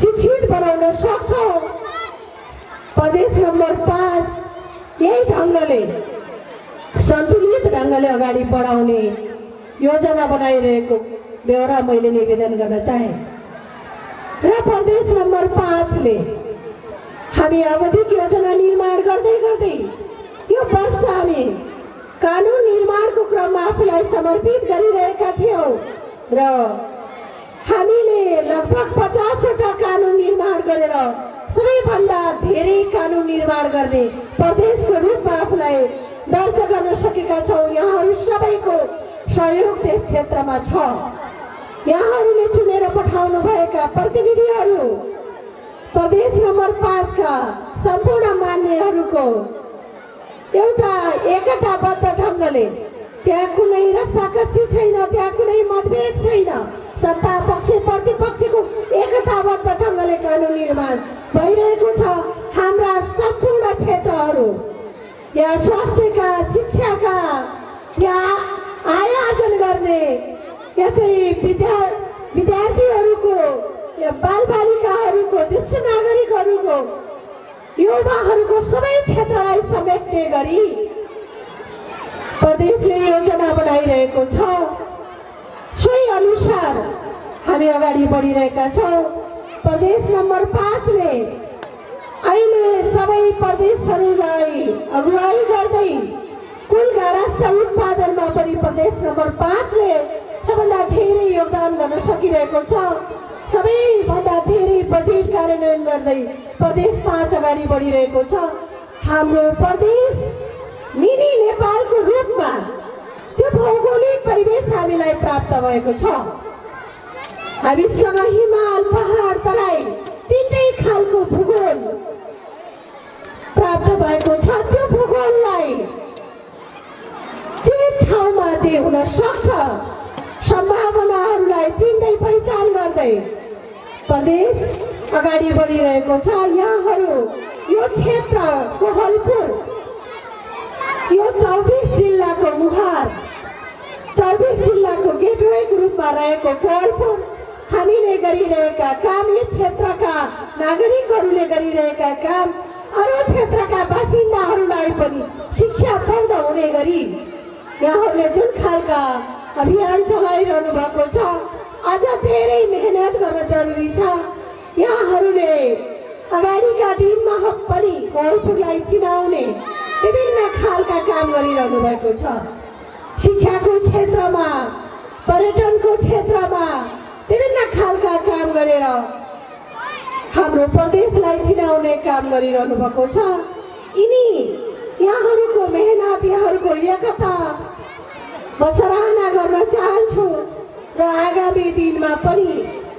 शिक्षित बनाउन सक्छौँ। प्रदेश नम्बर 5 यही ढङ्गले सन्तुलित ढङ्गले अगाडि बढाउने योजना बनाइरहेको बेहोरा मैले निवेदन गर्न चाहे। र प्रदेश नम्बर 5ले हामी आवधिक योजना निर्माण गर्दै गर्दै यो वर्ष हामी कानुन निर्माणको क्रममा आफूलाई समर्पित गरिरहेका थियौँ र हामीले लगभग 50वटा कानुन निर्माण गरेर सबैभन्दा धेरै कानुन निर्माण गर्ने प्रदेशको रूपमा आफूलाई दर्ता गर्न सकेका छौँ। यहाँहरू सबैको सहयोग त्यस क्षेत्रमा छ। यहाँहरूले चुनेर पठाउनु भएका प्रतिनिधिहरू प्रदेश नम्बर 5 का सम्पूर्ण मान्यहरूको एउटा एकताबद्ध ढङ्गले, त्यहाँ कुनै रस्साकसी छैन, त्यहाँ कुनै मतभेद छैन, सत्ता पक्ष प्रतिपक्षको एकताबद्ध ढङ्गले कानुन निर्माण भइरहेको छ। हाम्रा सम्पूर्ण क्षेत्रहरू, या स्वास्थ्यका, शिक्षाका, या आयोजन गर्ने, या चाहिँ विद्यार्थीहरूको, या बालबालिकाहरूको, ज्येष्ठ नागरिकहरूको, युवाहरूको सबै क्षेत्रलाई समेट्ने गरी प्रदेशले योजना बनाइरहेको छ। सोही अनुसार हामी अगाडि बढिरहेका छौँ। प्रदेश नम्बर 5ले अहिले सबै प्रदेशहरूलाई अगुवाई गर्दै कुल गारस्थ उत्पादनमा पनि प्रदेश नम्बर 5ले सबभन्दा धेरै योगदान गर्न सकिरहेको छ। सबैभन्दा धेरै बजेट कार्यान्वयन गर्दै प्रदेश 5 अगाडि बढिरहेको छ। हाम्रो प्रदेश मिनी नेपालको रूपमा त्यो भौगोलिक परिवेश हामीलाई प्राप्त भएको छ। हामीसँग हिमाल, पहाड, तराई तीनटै खालको भूगोल प्राप्त भएको छ। त्यो भूगोललाई जे ठाउँमा जे हुन सक्छ, सम्भावनाहरूलाई चिन्दै पहिचान गर्दै प्रदेश अगाडि बढिरहेको छ। यहाँहरू यो क्षेत्र कोहलपुर, यो 24 जिल्लाको मुहार, 24 जिल्लाको गेटवेको रूपमा रहेको कोहलपुर हामीले गरिरहेका काम, यस क्षेत्रका नागरिकहरूले गरिरहेका काम अरू क्षेत्रका बासिन्दाहरूलाई पनि शिक्षा प्राप्त हुने गरी यहाँहरूले जुन खालका अभियान चलाइरहनु भएको छ, अझ धेरै मेहनत गर्न जरुरी छ। यहाँहरूले अगाडिका दिनमा पनि कोहलपुरलाई चिनाउने विभिन्न खालका काम गरिरहनु भएको छ। शिक्षाको क्षेत्रमा, पर्यटनको क्षेत्रमा विभिन्न खालका काम गरेर हाम्रो प्रदेशलाई चिनाउने काम गरिरहनु भएको छ। यिनी यहाँहरूको मेहनत, यहाँहरूको एकता म सराहना गर्न आगामी दिनमा पनि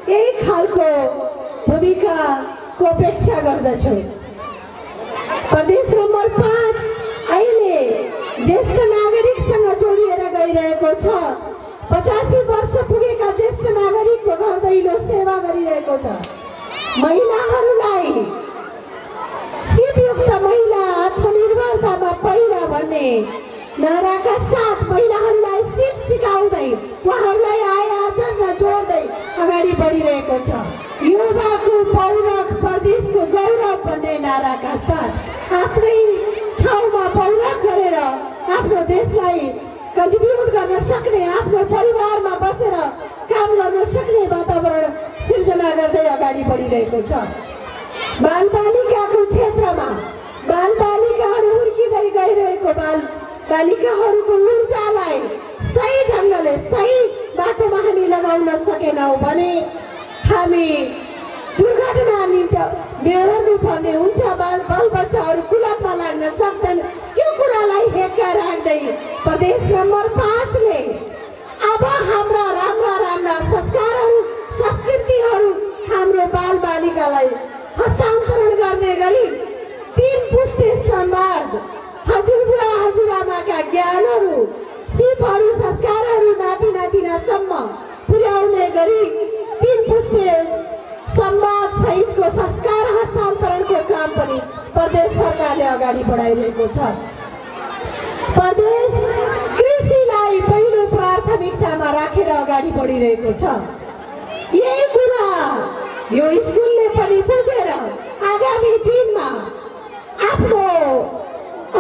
यही खालको भूमिकाको अपेक्षा गर्दछु। प्रदेश नम्बर 5 अहिले ज्येष्ठ नागरिकसँग जोडिएर गइरहेको छ। 85 वर्ष पुगेका ज्येष्ठ नागरिकको घर दैलो सेवा गरिरहेको छ। महिलाहरूलाई सिपयुक्त महिला आत्मनिर्भरतामा पहिला भन्ने नाराका साथ महिलाहरूलाई सिप सिकाउँदै उहाँहरूलाई आय आर्जनमा जोड्दै अगाडि बढिरहेको छ। युवाको पौरख प्रदेशको गौरव भन्ने नाराका साथ आफ्नै ठाउँमा पौरख गरेर आफ्नो देशलाई कन्ट्रिब्युट गर्न सक्ने, आफ्नो परिवारमा बसेर काम गर्न सक्ने वातावरण सिर्जना गर्दै अगाडि बढिरहेको छ। बालबालिकाको क्षेत्रमा बालबालिकाहरू हुर्किँदै गइरहेको बालिकाहरूको ऊर्जालाई सही ढङ्गले सही बाटोमा हामी लगाउन सकेनौँ भने हामी दुर्घटना निम्ति बेहोर्नु पर्ने हुन्छ। बाल बच्चाहरू कुलतमा लाग्न सक्छन्। यो कुरालाई हेक्का राख्दै प्रदेश नम्बर 5 ले अब हाम्रा राम्रा संस्कारहरू संस्कृतिहरू हाम्रो बालबालिकालाई हस्तान्तरण गर्ने गरी 3 पुस्ते संवाद हजुरबुढा हजुरआमाका ज्ञानहरू सिपहरू संस्कारहरू नाति नातिनासम्म पुर्याउने गरी 3 पुस्ते संवाद सहितको संस्कार हस्तान्तरणको काम पनि प्रदेश सरकारले अगाडि बढाइरहेको छ। प्रदेश कृषिलाई पहिलो प्राथमिकतामा राखेर अगाडि बढिरहेको छ। यही कुरा यो स्कुलले पनि बुझेर आगामी दिनमा आफ्नो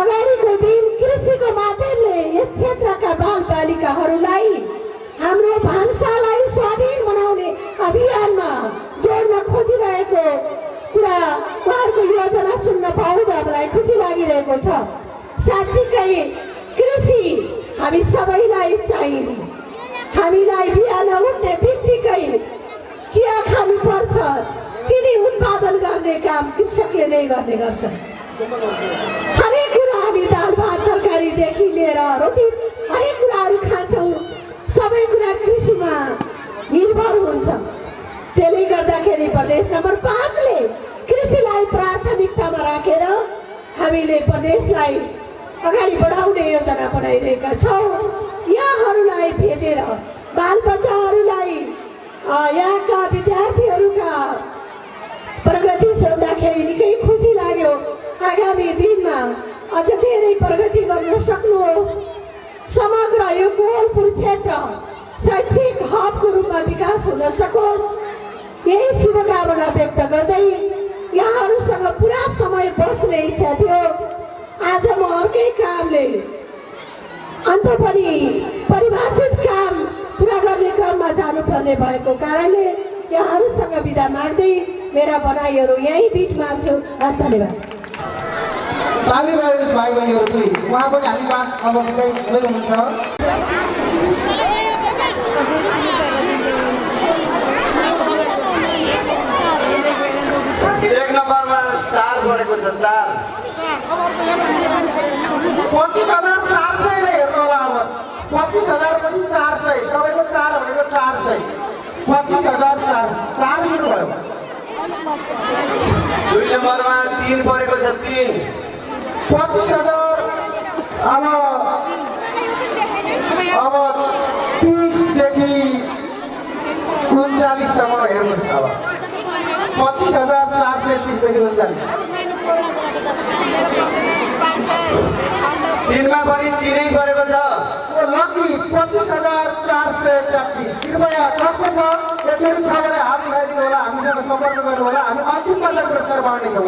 अगाडिको दिन कृषिको माध्यमले यस क्षेत्रका बालबालिकाहरूलाई हाम्रो भान्सालाई स्वाधीन बनाउने अभियानमा जोड्न खोजिरहेको कुरा उहाँहरूको योजना सुन्न पाउँदा मलाई खुसी लागिरहेको छ। साँच्चीकै कृषि हामी सबैलाई चाहिने। हामीलाई बिहान उठ्ने बित्तिकै चिया खानुपर्छ, चिनी उत्पादन गर्ने काम कृषकले नै गर्ने गर्छन्। हरेक कुरा हामी दाल भात तरकारीदेखि लिएर रोटी हरेक कुराहरू खान्छौँ। सबै कुरा कृषिमा निर्भर हुन्छ। त्यसले गर्दाखेरि प्रदेश नम्बर 5 ले कृषिलाई प्राथमिकतामा राखेर हामीले प्रदेशलाई अगाडि बढाउने योजना बनाइरहेका छौँ। यहाँहरूलाई भेटेर बालबच्चाहरूलाई यहाँका विद्यार्थीहरूका प्रगति सोच्दाखेरि निकै खुसी लाग्यो। आगामी दिनमा अझ धेरै प्रगति गर्न सक्नुहोस्। समग्र यो कोवलपुर क्षेत्र शैक्षिक हबको रूपमा विकास हुन सकोस्, यही शुभकामना व्यक्त गर्दै यहाँहरूसँग पुरा समय बस्ने इच्छा थियो। आज म अर्कै कामले अन्त पनि परिभाषित काम पुरा गर्ने क्रममा जानुपर्ने भएको कारणले यहाँहरूसँग बिदा माग्दै मेरा भनाइहरू यही बिट मार्छु। हस्, धन्यवाद। ताली बजाइदिनुहोस् भाइ बहिनीहरू प्लिज। उहाँ पनि हामी पास अब बिदाइ हुँदै हुनुहुन्छ। एक नम्बरमा 4 परेको छ। 4 25,400 ले हेर्नु होला। अब 25,000 पछि 400 सबैको 4 भनेको 400 25,000 4 सुरु भयो। 2 नम्बरमा 3 परेको छ। 3 25,000 अब 30 देखि 39 सम्म हेर्नुहोस्। अब 25,430 देखि 39। 3 मा पनि 3 परेको छ। लकी 25,433। कृपया कसको छ एकचोटि छ भने हात उठाइदिनु होला, हामीसँग सम्पर्क गर्नु होला। हामी अन्तिममा चाहिँ पुरस्कार बाँड्नेछौँ।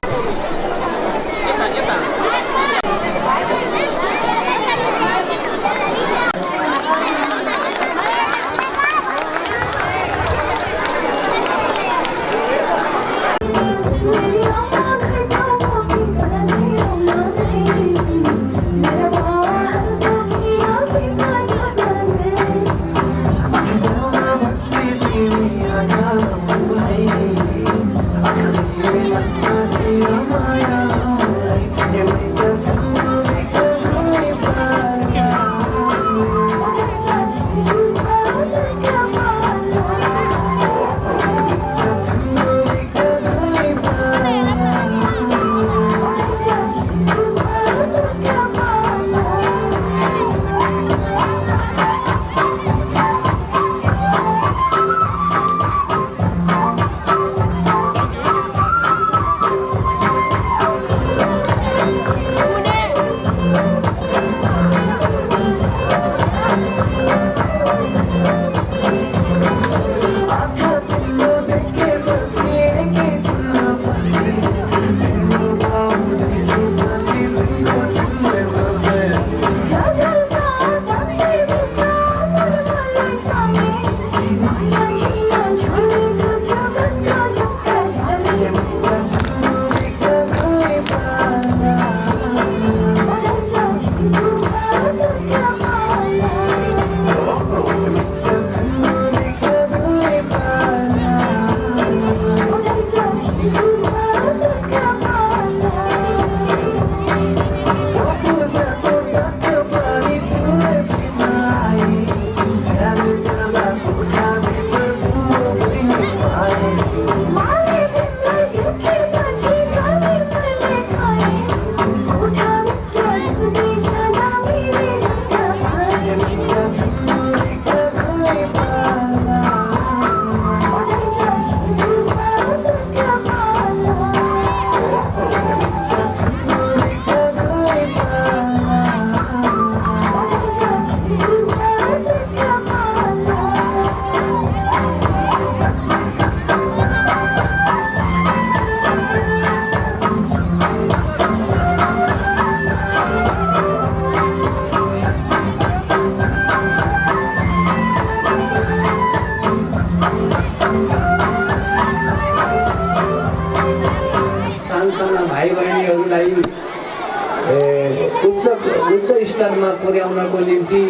उच्च स्तरमा पुर्याउनको निम्ति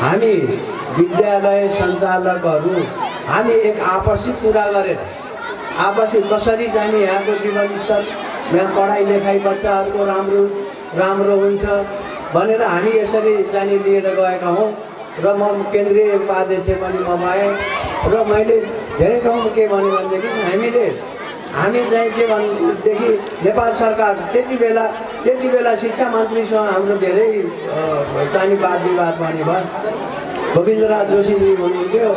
हामी विद्यालय सञ्चालकहरू हामी एक आपसी कुरा गरेर आपसी कसरी चाहिँ यहाँको जीवनस्तर यहाँ पढाइ लेखाइ बच्चाहरूको राम्रो हुन्छ भनेर हामी यसरी चाहिँ लिएर गएका हौँ। र म केन्द्रीय उपाध्यक्ष पनि म भएँ र मैले धेरै ठाउँमा के भन्यो भनेदेखि हामी चाहिँ के भनेदेखि नेपाल सरकार त्यति बेला शिक्षा मन्त्रीसँग हाम्रो धेरै चाहिँ वाद विवाद पनि भयो। गोविन्दराज जोशीजी हुनुहुन्थ्यो,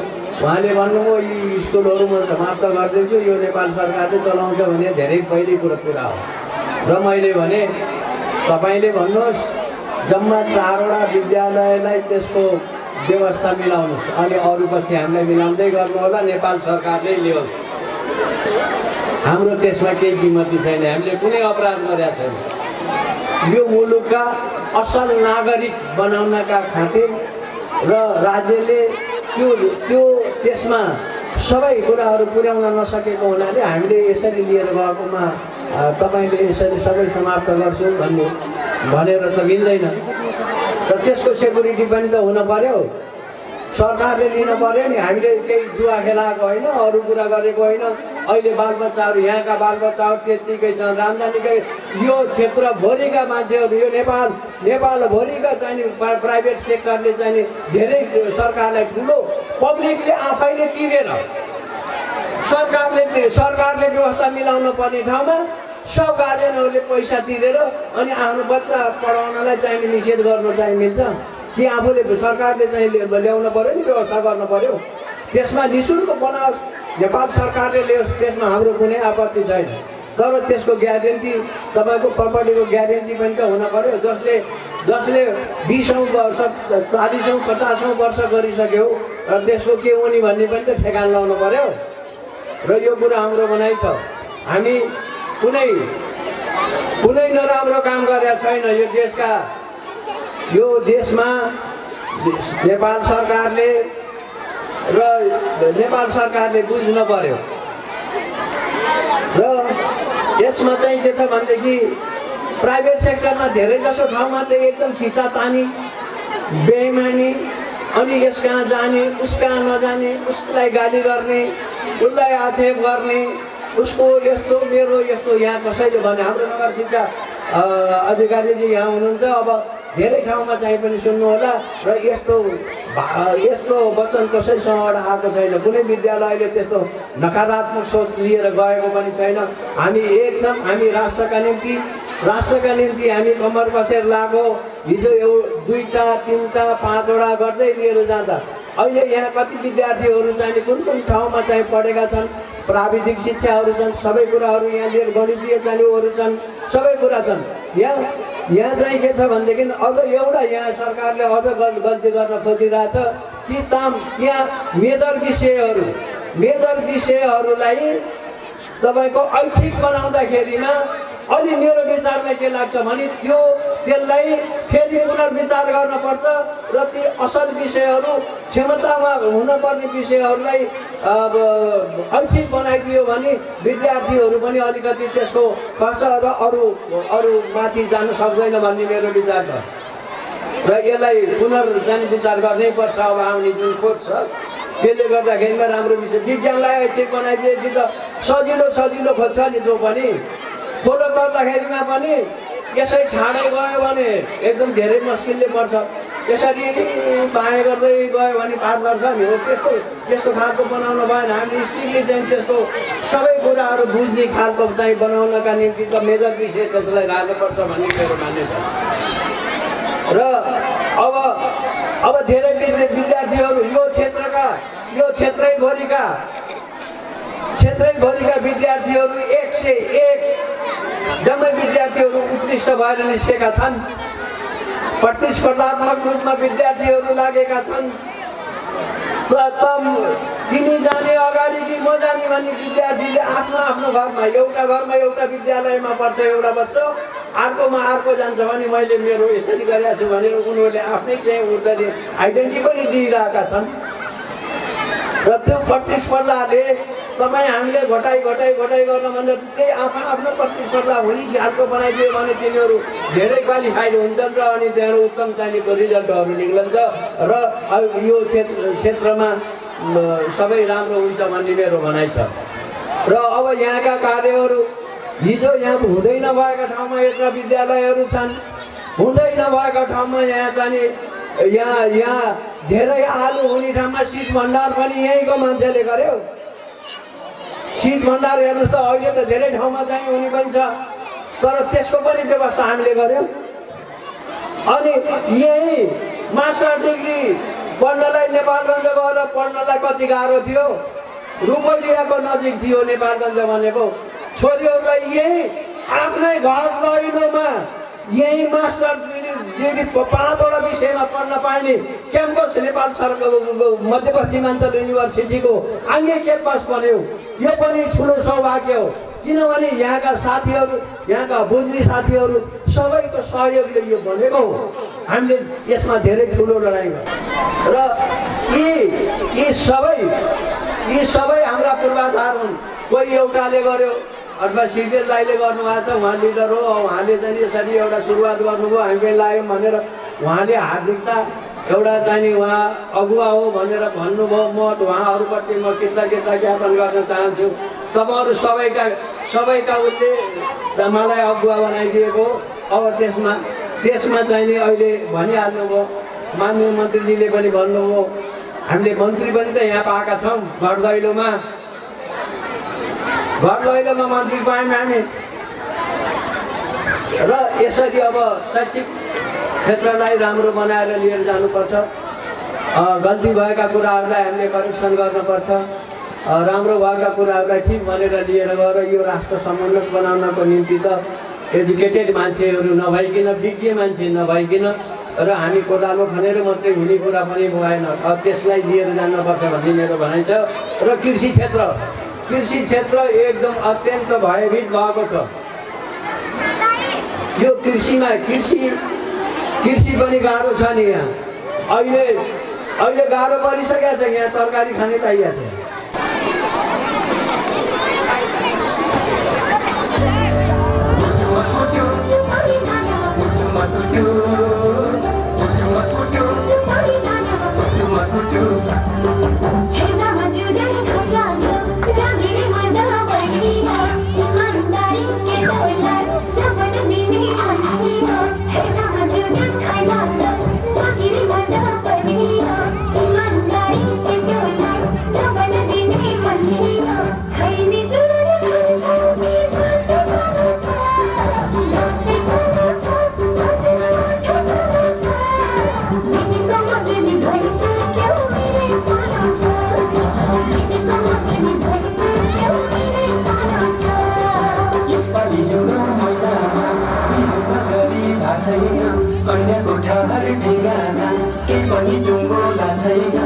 उहाँले भन्नुभयो यी स्कुलहरू म समाप्त गरिदिन्छु, यो नेपाल सरकारले चलाउँछ भने धेरै पहिलो कुरा हो। र मैले भने तपाईँले भन्नुहोस् जम्मा 4वटा विद्यालयलाई त्यसको व्यवस्था मिलाउनुहोस्, अनि अरू पछि हामीलाई मिलाउँदै गर्नु होला, नेपाल सरकारले ल्याओस्। हाम्रो त्यसमा केही जिम्मेवारी छैन, हामीले कुनै अपराध गरेका छैन। यो मुलुकका असल नागरिक बनाउनका खातिर र राज्यले त्यसमा सबै कुराहरू पुर्याउन नसकेको हुनाले हामीले यसरी लिएर गएकोमा तपाईँले यसरी सबै समाप्त गर्छु भनेर त मिल्दैन। र त्यसको सेक्युरिटी पनि त हुन पर्यो, सरकारले लिन पर्यो नि। हामीले केही जुवा खेलाएको होइन, अरू कुरा गरेको होइन। अहिले बालबच्चाहरू यहाँका बालबच्चाहरू त्यत्तिकै छन्, राम्रानीकै यो क्षेत्रभरिका मान्छेहरू, यो नेपालभरिका चाहिँ प्राइभेट सेक्टरले चाहिँ धेरै सरकारलाई ठुलो पब्लिकले आफैले तिरेर सरकारले व्यवस्था मिलाउन पर्ने ठाउँमा सब गार्जेनहरूले पैसा तिरेर अनि आफ्नो बच्चा पढाउनलाई चाहिँ निषेध गर्नु चाहिँ मिल्छ कि आफूले सरकारले चाहिँ ल्याउन पर्यो नि, व्यवस्था गर्नु पर्यो। त्यसमा निःशुल्क बनाओस्, नेपाल सरकारले ल्याओस्, त्यसमा हाम्रो कुनै आपत्ति छैन। तर त्यसको ग्यारेन्टी, तपाईँको प्रपर्टीको ग्यारेन्टी पनि त हुन पर्यो। जसले 20औँ वर्ष 40औँ 50औँ वर्ष गरिसक्यो र त्यसको के हुने भन्ने पनि त ठेगान लाउनु पर्यो। र यो कुरा हाम्रो भनाइ छ, हामी कुनै नराम्रो काम गरेका छैन। यो देशमा नेपाल सरकारले बुझ्न पर्यो। र यसमा चाहिँ के छ भनेदेखि प्राइभेट सेक्टरमा धेरै जसो ठाउँमा त एकदम खिचातानी, बेइमानी, अनि यस कहाँ जाने उस कहाँ नजाने, उसलाई गाली गर्ने, उसलाई आक्षेप गर्ने, उसको यस्तो मेरो यस्तो। यहाँ कसैले भने हाम्रो नगर शिक्षा अधिकारीजी यहाँ हुनुहुन्छ, अब धेरै ठाउँमा चाहिँ पनि सुन्नु होला। र यस्तो वचन कसैसँगबाट आएको छैन, कुनै विद्यालयले त्यस्तो नकारात्मक सोच लिएर गएको पनि छैन। हामी एक छौँ, हामी राष्ट्रका निम्ति हामी कम्मर कसेर लाग्यो। हिजो 2टा 3टा 5वटा गर्दै लिएर जाँदा अहिले यहाँ कति विद्यार्थीहरू चाहिँ कुन ठाउँमा चाहिँ पढेका छन्, प्राविधिक शिक्षाहरू छन्, सबै कुराहरू यहाँ लिएर गणितीय चालुहरू छन्, सबै कुरा छन्। यहाँ चाहिँ के छ भनेदेखि अझ एउटा यहाँ सरकारले अझ गल्ती गर्न खोजिरहेछ कि त्यहाँ मेजर विषयहरूलाई तपाईँको ऐच्छिक बनाउँदाखेरिमा अलि मेरो विचारमा के लाग्छ भने त्यसलाई फेरि पुनर्विचार गर्नुपर्छ र ती असल विषयहरू, क्षमतामा हुनुपर्ने विषयहरूलाई ऐच्छिक बनाइदियो भने विद्यार्थीहरू पनि अलिकति त्यसको खर्च र अरू माथि जान सक्दैन भन्ने मेरो विचार छ। र यसलाई पुनर्विचार गर्नै पर्छ। अब आउने जुन कोर्स छ त्यसले गर्दाखेरिमा राम्रो विषय विज्ञानलाई ऐच्छिक बनाइदिएपछि त सजिलो खोज्छ नि। जो पनि फलो गर्दाखेरिमा पनि यसै ठाडै गयो भने एकदम धेरै मुस्किलले पर्छ। यसरी बाएँ गर्दै गयो भने पार गर्छ नि। हो त्यस्तो खालको बनाउन भएन। हामीले स्ट्रिक्टली चाहिँ त्यसको सबै कुराहरू बुझ्ने खालको चाहिँ बनाउनका निम्ति त मेजर विषय त्यसलाई राख्नुपर्छ भन्ने मेरो मान्यता। र अब धेरै विद्यार्थीहरू यो क्षेत्रैभरिका विद्यार्थीहरू 101 जम्मै विद्यार्थीहरू उत्कृष्ट भएर निस्केका छन्। प्रतिस्पर्धात्मक रूपमा विद्यार्थीहरू लागेका छन्। तिमी जाने अगाडि कि म जाने भन्ने विद्यार्थीले आफ्नो घरमा एउटा विद्यालयमा पढ्छ एउटा बच्चा, अर्कोमा अर्को जान्छ भने मैले मेरो यसरी गरेको छु भनेर उनीहरूले आफ्नै चाहिँ उनीहरूले आइडेन्टिटी पनि दिइरहेका छन्। र त्यो प्रतिस्पर्धाले तपाईँ हामीले घटाइ गर्न भनेर केही आफ्नो प्रतिस्पर्धा हुने खालको बनाइदियो भने तिनीहरू धेरै क्वालिफाइड हुन्छन् र अनि त्यहाँबाट उत्तम चाहिनेको रिजल्टहरू निक्लन्छ र यो क्षेत्रमा सबै राम्रो हुन्छ भन्ने मेरो भनाइ छ। र अब यहाँका कार्यहरू हिजो यहाँ हुँदै नभएका ठाउँमा यत्र विद्यालयहरू छन्, हुँदै नभएका ठाउँमा यहाँ चाहिँ यहाँ धेरै आलु हुने ठाउँमा शीत भण्डार पनि यहीँको मान्छेले गर्यो। शीत भण्डार हेर्नुहोस् त अहिले त धेरै ठाउँमा चाहिँ हुने पनि छ, तर त्यसको पनि व्यवस्था हामीले गर्यौँ। अनि यही मास्टर डिग्री पढ्नलाई नेपालगञ्ज गएर पढ्नलाई कति गाह्रो थियो। रुपलियाको नजिक थियो नेपालगञ्ज भनेको। छोरीहरूलाई यही आफ्नै घर दैलोमा यही मास्टर डिग्री 5वटा विषयमा पढ्न पाइने क्याम्पस नेपाल सरकार मध्यपश्चिमाञ्चल युनिभर्सिटीको आङ्गे क्याम्पस बन्यो। यो पनि ठुलो सौभाग्य हो, किनभने यहाँका साथीहरू, यहाँका बुझ्ने साथीहरू सबैको सहयोगले यो बनेको हो। हामीले यसमा धेरै ठुलो लडाइँ गर्यौँ र यी सबै हाम्रा पूर्वाधार हुन्। कोही एउटाले गर्यो अथवा सिजेल दाइले गर्नुभएको छ, उहाँ लिडर हो, उहाँले चाहिँ यसरी एउटा सुरुवात गर्नुभयो, हामीले लाग्यौँ भनेर उहाँले हार्दिकता एउटा चाहिँ उहाँ अगुवा हो भनेर भन्नुभयो। म उहाँहरूप्रति म कृतज्ञता ज्ञापन गर्न चाहन्छु। तपाईँहरू सबैका उसले मलाई अगुवा बनाइदिएको। अब त्यसमा चाहिँ नि अहिले भनिहाल्नुभयो, माननीय मन्त्रीजीले पनि भन्नुभयो, हामीले मन्त्री पनि त यहाँ पाएका छौँ। घर दैलोमा मन्त्री पायौँ हामी। र यसरी अब शैक्षिक क्षेत्रलाई राम्रो बनाएर लिएर जानुपर्छ। गल्ती भएका कुराहरूलाई हामीले करेक्सन गर्नुपर्छ। राम्रो भएका कुराहरूलाई ठिक भनेर लिएर गएर यो राष्ट्र समुन्नत बनाउनको निम्ति त एजुकेटेड मान्छेहरू नभइकन, विज्ञ मान्छे नभइकन र हामी कोठालो खनेर मात्रै हुने कुरा पनि भएन। त्यसलाई लिएर जानुपर्छ भन्ने मेरो भनाइ छ। र कृषि क्षेत्र एकदम अत्यन्त भयभीत भएको छ। यो कृषि पनि गाह्रो छ नि यहाँ। अहिले गाह्रो परिसकेको छ। यहाँ तरकारी खाने पाइएको छ। कन्याको ठहर ठेगाना के पनि टुङ्गोला छैन।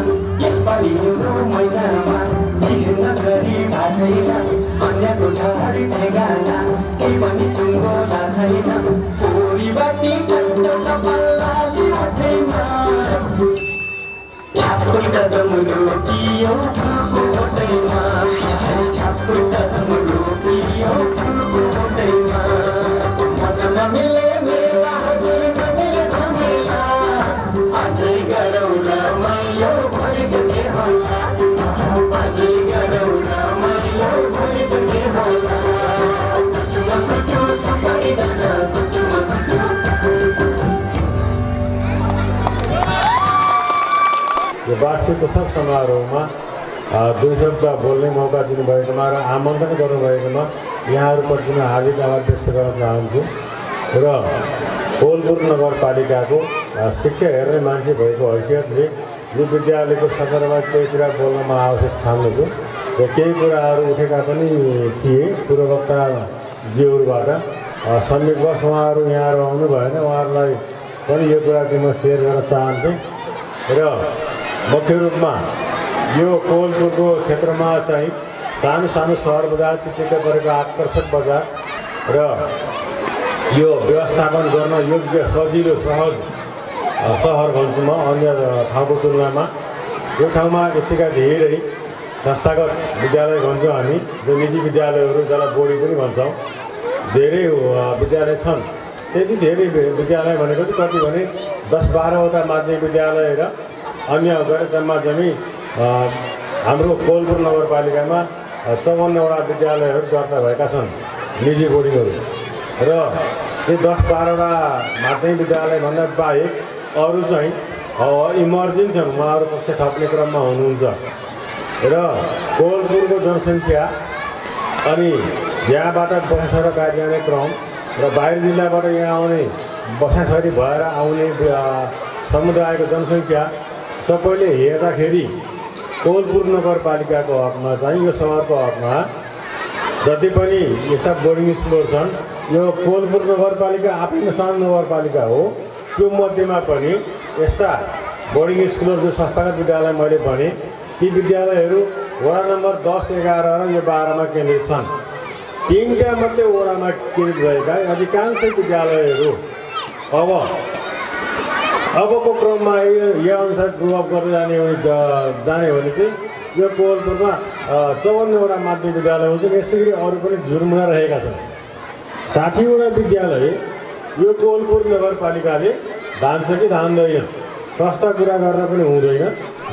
यसपालि हिउँदो महिनामा बिहेन गरी छैन। कन्याको ठहर ठेगाना के पनि टुङ्गोला छैन। पोरी बाटी चट्ट कपालले हातैमा छाप्पै कदम रोकियो ठुलो होटैमा। छाप्पै कदम रोकियो ठुलो होटैमा। मनमा मिले मेला हजुर कहिले झमेला। अझै गरौँ रमाइलो भोलि त के होला। अझै गरौँ रमाइलो भोलि त के होला। कुटुमा कुटु सुपारी दाना कुटुमा कुटु। यो वार्षिक उत्सव समारोहमा 2 शब्द बोल्ने मौका दिनुभएकोमा र आमन्त्रण गर्नुभएकोमा यहाँहरूप्रति म हार्दिक आभार व्यक्त गर्न चाहन्छु। र कोलपुर नगरपालिकाको शिक्षा हेर्ने मान्छे भएको हैसियतले यो विद्यालयको सन्दर्भमा केही कुरा बोल्नमा आवश्यक ठान्छु। र केही कुराहरू उठेका पनि थिए पूर्ववक्ताज्यूहरूबाट। संयोगवश उहाँहरू यहाँहरू आउनु भएन, उहाँहरूलाई पनि यो कुरा चाहिँ म सेयर गर्न चाहन्थेँ। र मुख्य रूपमा यो कोलपुरको क्षेत्रमा चाहिँ सानो सहर बजार चित्रित गरेको आकर्षक बजार र यो व्यवस्थापन गर्न योग्य सजिलो सहज सहर भन्छु म अन्य ठाउँको तुलनामा। यो ठाउँमा यतिका धेरै संस्थागत विद्यालय भन्छौँ हामी, जो निजी विद्यालयहरू जसलाई बोर्डिङ पनि भन्छौँ, धेरै विद्यालय छन्। त्यति धेरै विद्यालय भनेको चाहिँ कति भने 10-12वटा माध्यमिक विद्यालय र अन्य गरेर जम्मा जम्मी हाम्रो कोलपुर नगरपालिकामा 54वटा विद्यालयहरू दर्ता भएका छन् निजी बोर्डिङहरू। र यो 10-12वटा माध्यमिक विद्यालयभन्दा बाहेक अरू चाहिँ इमर्जिङ छन्, उहाँहरू कक्षा थप्ने क्रममा हुनुहुन्छ। र कोलपुरको जनसङ्ख्या अनि यहाँबाट बसाइसकेर कार्य जाने क्रम र बाहिर जिल्लाबाट यहाँ आउने बसाइसरी भएर आउने समुदायको जनसङ्ख्या सबैले हेर्दाखेरि कोलपुर नगरपालिकाको हकमा चाहिँ यो सहरको हकमा जति पनि यस्ता बोर्डिङ स्कुलहरू छन्, यो कोलपुर नगरपालिका आफैमा सानो नगरपालिका हो, त्यो मध्येमा पनि यस्ता बोर्डिङ स्कुलहरू जो संस्थागत विद्यालय मैले भने ती विद्यालयहरू वडा नम्बर 10, 11 र यो 12मा केन्द्रित छन्। 3टा मात्रै वडामा केन्द्रित भएका अधिकांश विद्यालयहरू अबको क्रममा यो अनुसार ग्रो अप गर्दै जाने भने चाहिँ यो कोलपुरमा 54वटा माध्यमिक विद्यालय हुन्छ। यसरी अरू पनि झुरमुरा रहेका छन्। 60वटा विद्यालय यो कोलपुर नगरपालिकाले धान्छ कि धान्दैन, सस्ता कुरा गर्न पनि हुँदैन।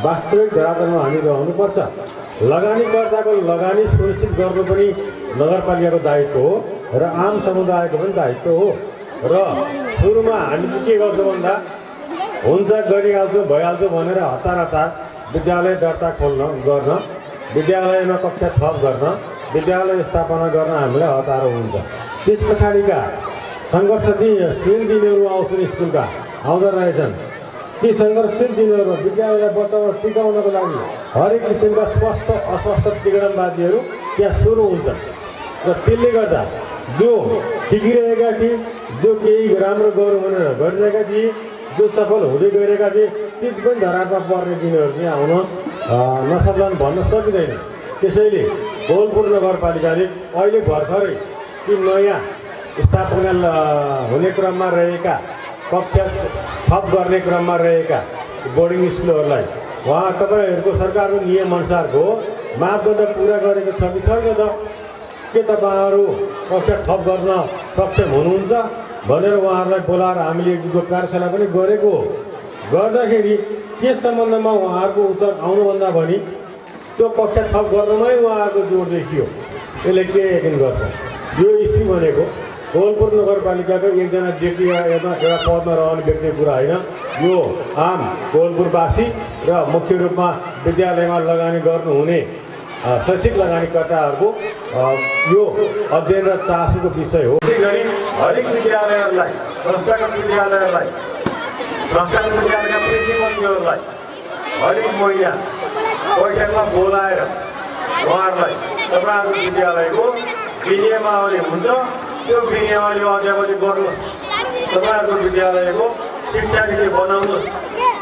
वास्तविक धरातलमा हामी रहनुपर्छ। लगानीकर्ताको लगानी सुनिश्चित गर्नु पनि नगरपालिकाको दायित्व हो र आम समुदायको पनि दायित्व हो। र सुरुमा हामी के गर्छौँ भन्दा हुन्छ गरिहाल्छु भइहाल्छ भनेर हतार विद्यालय दर्ता गर्न, विद्यालयमा कक्षा थप गर्न, विद्यालय स्थापना गर्न हामीलाई हतार हुन्छ। त्यस पछाडिका सङ्घर्षशील दिनहरू आउँछन्, स्कुलका आउँदो रहेछन्। ती सङ्घर्षशील दिनहरूमा विद्यालयलाई बचाउन टिकाउनको लागि हरेक किसिमका स्वस्थ अस्वस्थ विघटनवादीहरू त्यहाँ सुरु हुन्छन्। र त्यसले गर्दा जो टिकिरहेका थिए, जो केही राम्रो गरौँ भनेर गरिरहेका थिए, जो सफल हुँदै गइरहेका थिए, ती पनि धरापमा पर्ने दिनहरू चाहिँ आउन नसक्लान् भन्न सकिँदैन। त्यसैले कोलपुर नगरपालिकाले अहिले भर्खरै ती नयाँ स्थापना हुने क्रममा रहेका कक्षा थप गर्ने क्रममा रहेका बोर्डिङ स्कुलहरूलाई तपाईँहरूको सरकारको नियमअनुसारको मापदण्ड पुरा गरेको छ कि छैन त? के तपाईँहरू कक्षा थप गर्न सक्षम हुनुहुन्छ भनेर उहाँहरूलाई बोलाएर हामीले एक कार्यशाला पनि गरेको हो। गर्दाखेरि त्यस सम्बन्धमा उहाँहरूको उत्तर आउनुभन्दा भनी त्यो कक्षा थप गर्नमै उहाँहरूको जोड देखियो। यसले के यकिन गर्छ? यो इस्यु भनेको कोलपुर नगरपालिकाको एकजना व्यक्ति एउटा पदमा रहने व्यक्तिको कुरा होइन। यो आम कोलपुरवासी र मुख्य रूपमा विद्यालयमा लगानी गर्नुहुने शैक्षिक लगानीकर्ताहरूको यो अध्ययन र चासोको विषय हो। त्यसैगरी हरेक विद्यालयहरूलाई, संस्थागत विद्यालयहरूलाई, संस्थागत विद्यालयका प्रिन्सिपलहरूलाई हरेक महिना बैठकमा बोलाएर उहाँहरूलाई तपाईँहरूको विद्यालयको विनियमावली हुन्छ, त्यो विनियमावली अध्यापन गर्नुहोस्, तपाईँहरूको विद्यालयको शिक्षा नीति बनाउनुहोस्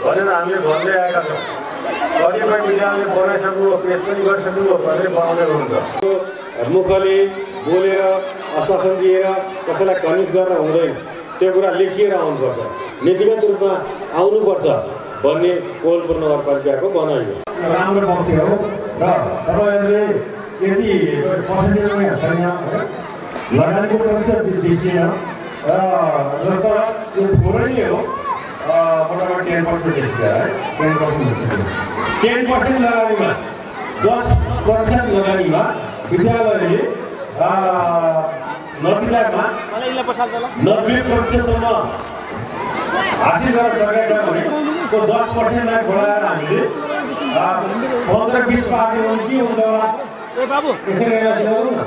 भनेर हामीले भन्दै आएका छौँ। कतिपय विद्यालय बनाइसक्नु हो, पेस पनि गरिसक्नु हो भनेर बनाउँदै हुनुहुन्छ। मुखले बोलेर आश्वासन दिएर कसैलाई कन्भिन्स गर्न हुँदैन, त्यो कुरा लेखिएर आउनुपर्छ, नीतिगत रूपमा आउनुपर्छ भन्ने कोलपुर नगरपालिकाको भनाइ हो। राम्रो पक्ष हो र तपाईँहरूले यदि पर्सेन्टेजमा छैन, लगानीको प्रतिशत देखिएन र तर त्यो थोरै नै हो, मोटामोटी 10% देखिन्छ है। 10% लगानीमा 10% लगानीमा विद्यालयले नतिजामा 90%सम्म हासिल गर्न सकेका छ भने त्यो 10%लाई बढाएर हामीले 15-20 पार्टी के हुन्छ होला यसरी हेर्न न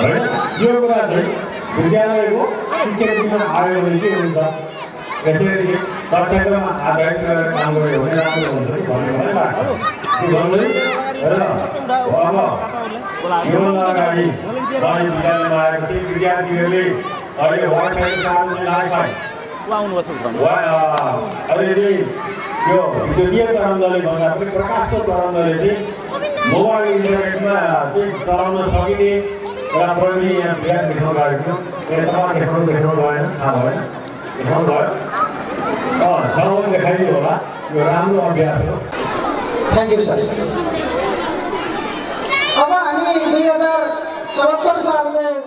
होइन। यो कुरा चाहिँ विद्यालयको शिक्षा नीतिमा आयो भने के हुन्छ, यसरी तथ्याङ्कमा आधारित गरेर काम गऱ्यो भने राम्रो हुन्छ कि भन्ने मलाई लाग्छ। र अब योभन्दा अगाडि विद्यालयमा आएको ती विद्यार्थीहरूले अहिले अहिले यो विद्युतीय तरङ्गले भन्दा पनि प्रकाशको तरङ्गले चाहिँ मोबाइल इन्टरनेटमा चाहिँ चलाउन सकिने एउटा प्रविधि यहाँ बिहान देखाउनु गएको थियो। तपाईँ देखाउनु भएन, थाहा भएन, देखाउनु भयो। सँगै देखाइदिनु होला, यो राम्रो अभ्यास हो। Thank you sir. 2074 साल में